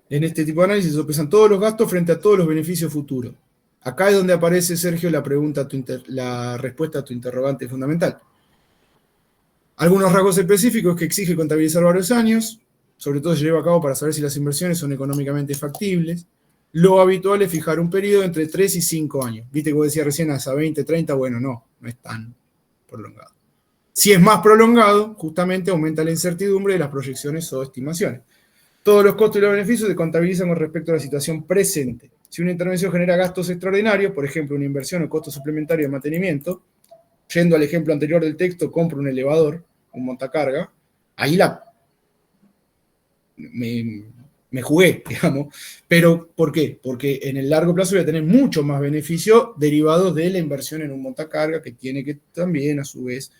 En este tipo de análisis se pesan todos los gastos frente a todos los beneficios futuros. Acá es donde aparece, Sergio, la respuesta a tu interrogante fundamental. Algunos rasgos específicos que exige contabilizar varios años, sobre todo se lleva a cabo para saber si las inversiones son económicamente factibles. Lo habitual es fijar un periodo entre 3 y 5 años. Viste que vos decías recién hasta 20, 30, bueno, no es tan prolongado. Si es más prolongado, justamente aumenta la incertidumbre de las proyecciones o estimaciones. Todos los costos y los beneficios se contabilizan con respecto a la situación presente. Si una intervención genera gastos extraordinarios, por ejemplo, una inversión o costo suplementario de mantenimiento, yendo al ejemplo anterior del texto, compro un elevador, un montacarga, ahí me jugué, digamos. Pero, ¿por qué? Porque en el largo plazo voy a tener mucho más beneficio derivados de la inversión en un montacarga, que tiene que también, a su vez,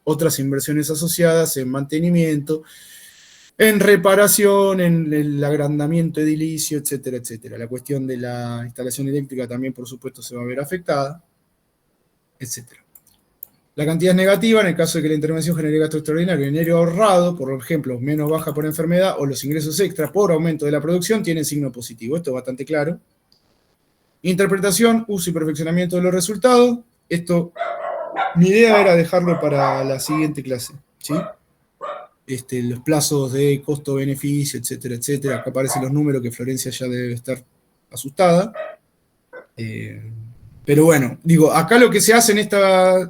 otras inversiones asociadas en mantenimiento, en reparación, en el agrandamiento edilicio, etcétera, etcétera. La cuestión de la instalación eléctrica también, por supuesto, se va a ver afectada, etcétera. La cantidad es negativa en el caso de que la intervención genere gasto extraordinario. El dinero ahorrado, por ejemplo, menos baja por enfermedad, o los ingresos extra por aumento de la producción, tienen signo positivo. Esto es bastante claro. Interpretación, uso y perfeccionamiento de los resultados. Esto, mi idea era dejarlo para la siguiente clase, ¿sí? Los plazos de costo-beneficio, etcétera, etcétera. Acá aparecen los números que Florencia ya debe estar asustada. Pero bueno, digo, acá lo que se hace en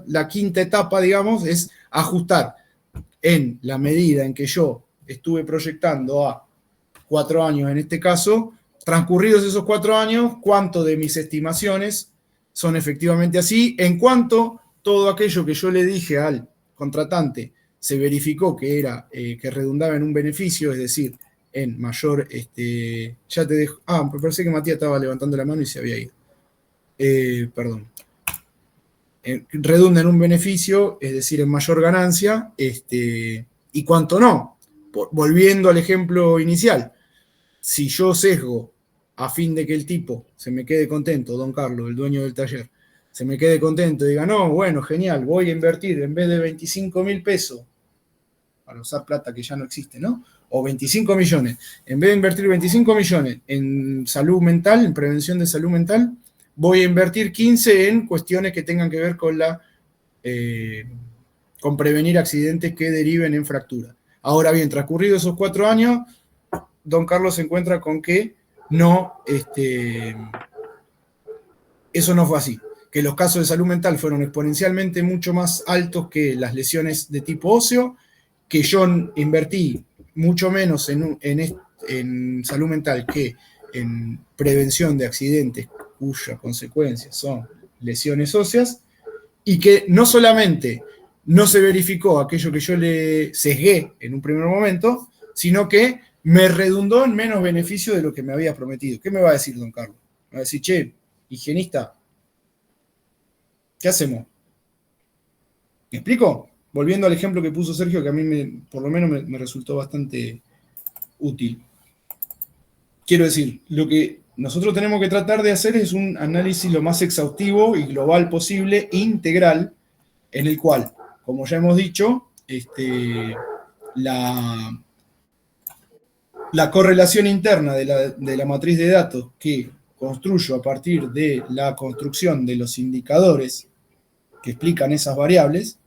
la quinta etapa, digamos, es ajustar en la medida en que yo estuve proyectando a 4 años en este caso, transcurridos esos 4 años, cuánto de mis estimaciones son efectivamente así, en cuanto todo aquello que yo le dije al contratante se verificó que era que redundaba en un beneficio, es decir, en mayor, ya te dejo, me parece que Matías estaba levantando la mano y se había ido. Perdón. Redunda en un beneficio, es decir, en mayor ganancia, y cuánto no. Volviendo al ejemplo inicial, si yo sesgo a fin de que el tipo se me quede contento, don Carlos, el dueño del taller, se me quede contento y diga, no, bueno, genial, voy a invertir en vez de 25.000 pesos, para usar plata que ya no existe, ¿no? O 25 millones, en vez de invertir 25 millones en salud mental, en prevención de salud mental, voy a invertir 15 en cuestiones que tengan que ver con con prevenir accidentes que deriven en fractura. Ahora bien, transcurridos esos 4 años, don Carlos se encuentra con que no, eso no fue así, que los casos de salud mental fueron exponencialmente mucho más altos que las lesiones de tipo óseo, que yo invertí mucho menos en salud mental que en prevención de accidentes cuyas consecuencias son lesiones óseas, y que no solamente no se verificó aquello que yo le sesgué en un primer momento, sino que me redundó en menos beneficio de lo que me había prometido. ¿Qué me va a decir don Carlos? Me va a decir, che, higienista, ¿qué hacemos? ¿Me explico? Volviendo al ejemplo que puso Sergio, que a mí por lo menos me resultó bastante útil. Quiero decir, lo que nosotros tenemos que tratar de hacer es un análisis lo más exhaustivo y global posible, integral, en el cual, como ya hemos dicho, la correlación interna de la matriz de datos que construyo a partir de la construcción de los indicadores que explican esas variables,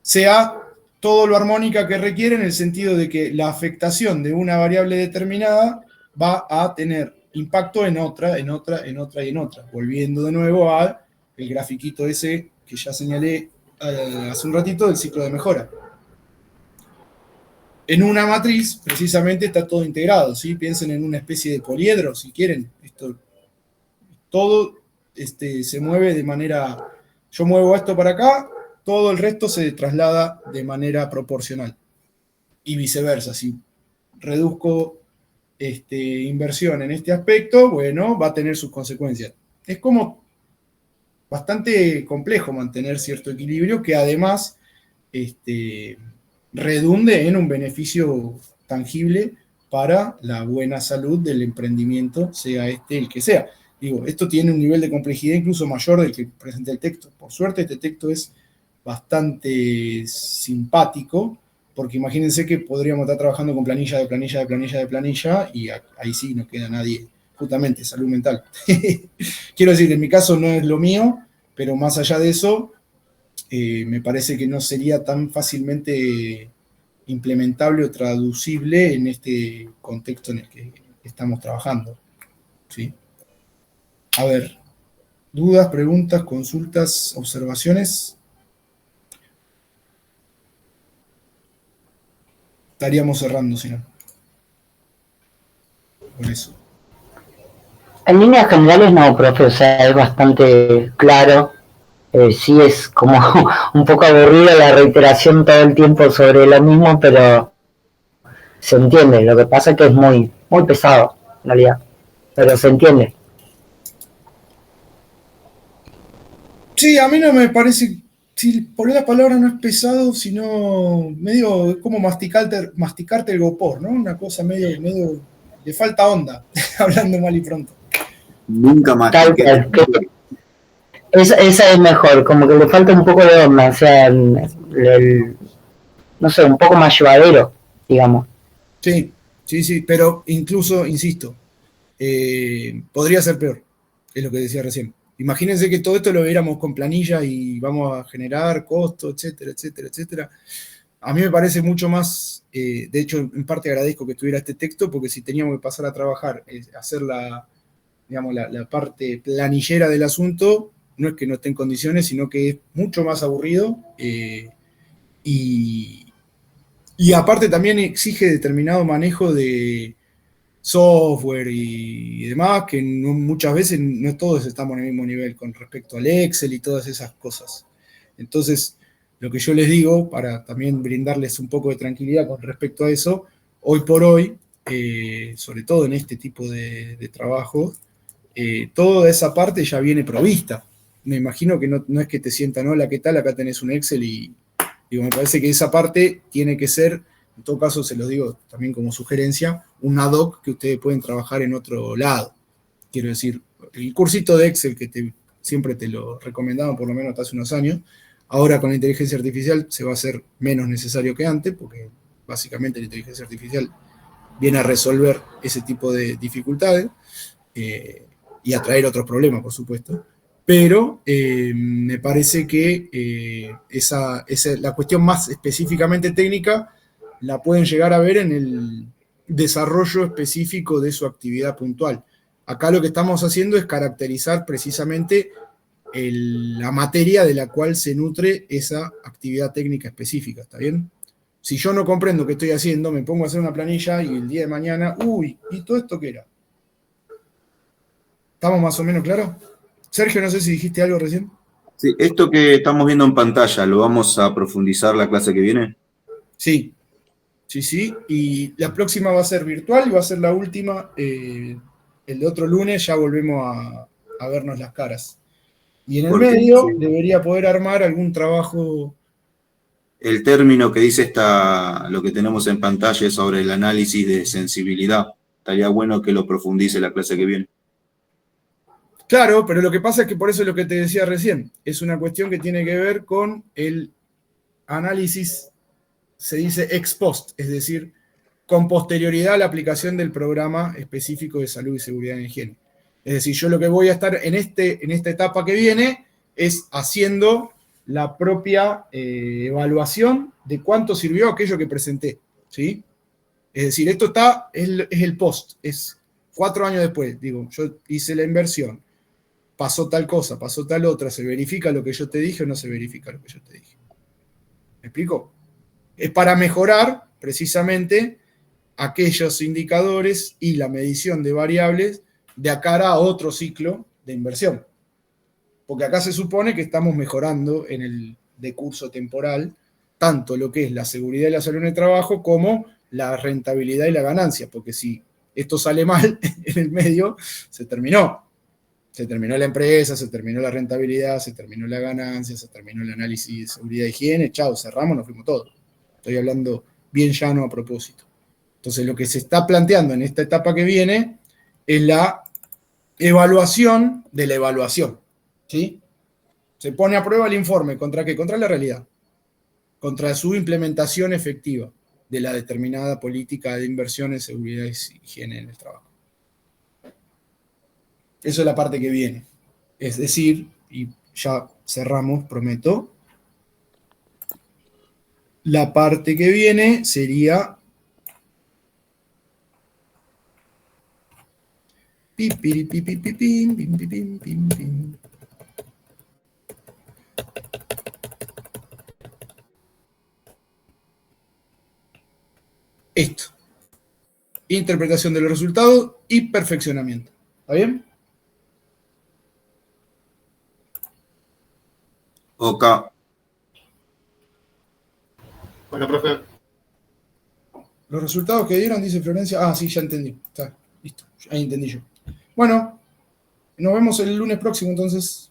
sea todo lo armónica que requiere, en el sentido de que la afectación de una variable determinada va a tener impacto en otra, en otra, en otra y en otra. Volviendo de nuevo al grafiquito ese que ya señalé hace un ratito del ciclo de mejora. En una matriz, precisamente, está todo integrado, ¿sí? Piensen en una especie de poliedro, si quieren. Todo se mueve de manera... Yo muevo esto para acá, todo el resto se traslada de manera proporcional. Y viceversa, si reduzco inversión en este aspecto, bueno, va a tener sus consecuencias. Es como bastante complejo mantener cierto equilibrio que además redunde en un beneficio tangible para la buena salud del emprendimiento, sea el que sea. Digo, esto tiene un nivel de complejidad incluso mayor del que presenta el texto. Por suerte, este texto es bastante simpático, porque imagínense que podríamos estar trabajando con planilla de planilla de planilla de planilla, y ahí sí no queda nadie, justamente, salud mental. Quiero decir, en mi caso no es lo mío, pero más allá de eso, me parece que no sería tan fácilmente implementable o traducible en este contexto en el que estamos trabajando, ¿sí? A ver, dudas, preguntas, consultas, observaciones. Estaríamos cerrando, si no. Por eso.
En líneas generales no, profe, o sea, es bastante claro. Sí es como un poco aburrido la reiteración todo el tiempo sobre lo mismo, pero se entiende. Lo que pasa es que es muy, muy pesado, en realidad, pero se entiende.
Sí, a mí no me parece, si por la palabra no es pesado, sino medio como masticarte el gopor, ¿no? Una cosa medio, le falta onda, hablando mal y pronto.
Nunca más.
Esa es mejor, como que le falta un poco de onda, o sea, no sé, un poco más llevadero, digamos.
Sí, pero incluso, insisto, podría ser peor, es lo que decía recién. Imagínense que todo esto lo viéramos con planilla y vamos a generar costos, etcétera, etcétera, etcétera. A mí me parece mucho más, de hecho, en parte agradezco que estuviera este texto, porque si teníamos que pasar a trabajar, hacer digamos, la parte planillera del asunto no es que no esté en condiciones, sino que es mucho más aburrido y aparte también exige determinado manejo de software y demás, que muchas veces no todos estamos en el mismo nivel con respecto al Excel y todas esas cosas. Entonces, lo que yo les digo, para también brindarles un poco de tranquilidad con respecto a eso, hoy por hoy, sobre todo en este tipo de trabajos, toda esa parte ya viene provista. Me imagino que no es que te sientan, hola, ¿qué tal? Acá tenés un Excel y digo, me parece que esa parte tiene que ser, en todo caso se los digo también como sugerencia, un ad hoc que ustedes pueden trabajar en otro lado. Quiero decir, el cursito de Excel que siempre te lo recomendaban, por lo menos hasta hace unos años, ahora con la inteligencia artificial se va a hacer menos necesario que antes, porque básicamente la inteligencia artificial viene a resolver ese tipo de dificultades y a traer otros problemas, por supuesto. Pero me parece que la cuestión más específicamente técnica la pueden llegar a ver en el desarrollo específico de su actividad puntual. Acá lo que estamos haciendo es caracterizar precisamente la materia de la cual se nutre esa actividad técnica específica, ¿está bien? Si yo no comprendo qué estoy haciendo, me pongo a hacer una planilla y el día de mañana, ¿y todo esto qué era? ¿Estamos más o menos claros? Sergio, no sé si dijiste algo recién.
Sí, esto que estamos viendo en pantalla, ¿lo vamos a profundizar la clase que viene?
Sí, sí, y la próxima va a ser virtual y va a ser la última. El otro lunes ya volvemos a vernos las caras. Y en el medio debería poder armar algún trabajo.
El término que dice lo que tenemos en pantalla es sobre el análisis de sensibilidad. Estaría bueno que lo profundice la clase que viene.
Claro, pero lo que pasa es que por eso es lo que te decía recién. Es una cuestión que tiene que ver con el análisis, se dice ex post, es decir, con posterioridad a la aplicación del programa específico de salud y seguridad en higiene. Es decir, yo lo que voy a estar en esta etapa que viene es haciendo la propia evaluación de cuánto sirvió aquello que presenté, ¿sí? Es decir, esto es el post, es 4 años después, digo, yo hice la inversión, pasó tal cosa, pasó tal otra, ¿se verifica lo que yo te dije o no se verifica lo que yo te dije? ¿Me explico? Es para mejorar precisamente aquellos indicadores y la medición de variables de cara a otro ciclo de inversión. Porque acá se supone que estamos mejorando en el decurso temporal tanto lo que es la seguridad y la salud en el trabajo como la rentabilidad y la ganancia, porque si esto sale mal en el medio, se terminó. Se terminó la empresa, se terminó la rentabilidad, se terminó la ganancia, se terminó el análisis de seguridad y higiene, chao, cerramos, nos fuimos todos. Estoy hablando bien llano a propósito. Entonces, lo que se está planteando en esta etapa que viene es la evaluación de la evaluación, ¿sí? Se pone a prueba el informe, ¿contra qué? Contra la realidad, contra su implementación efectiva de la determinada política de inversión en seguridad y higiene en el trabajo. Eso es la parte que viene. Es decir, y ya cerramos, prometo, la parte que viene sería esto. Interpretación de los resultados y perfeccionamiento. ¿Está bien?
Ok.
Bueno, profe.
Los resultados que dieron, dice Florencia. Ah, sí, ya entendí. Está, listo. Ahí entendí yo. Bueno, nos vemos el lunes próximo, entonces.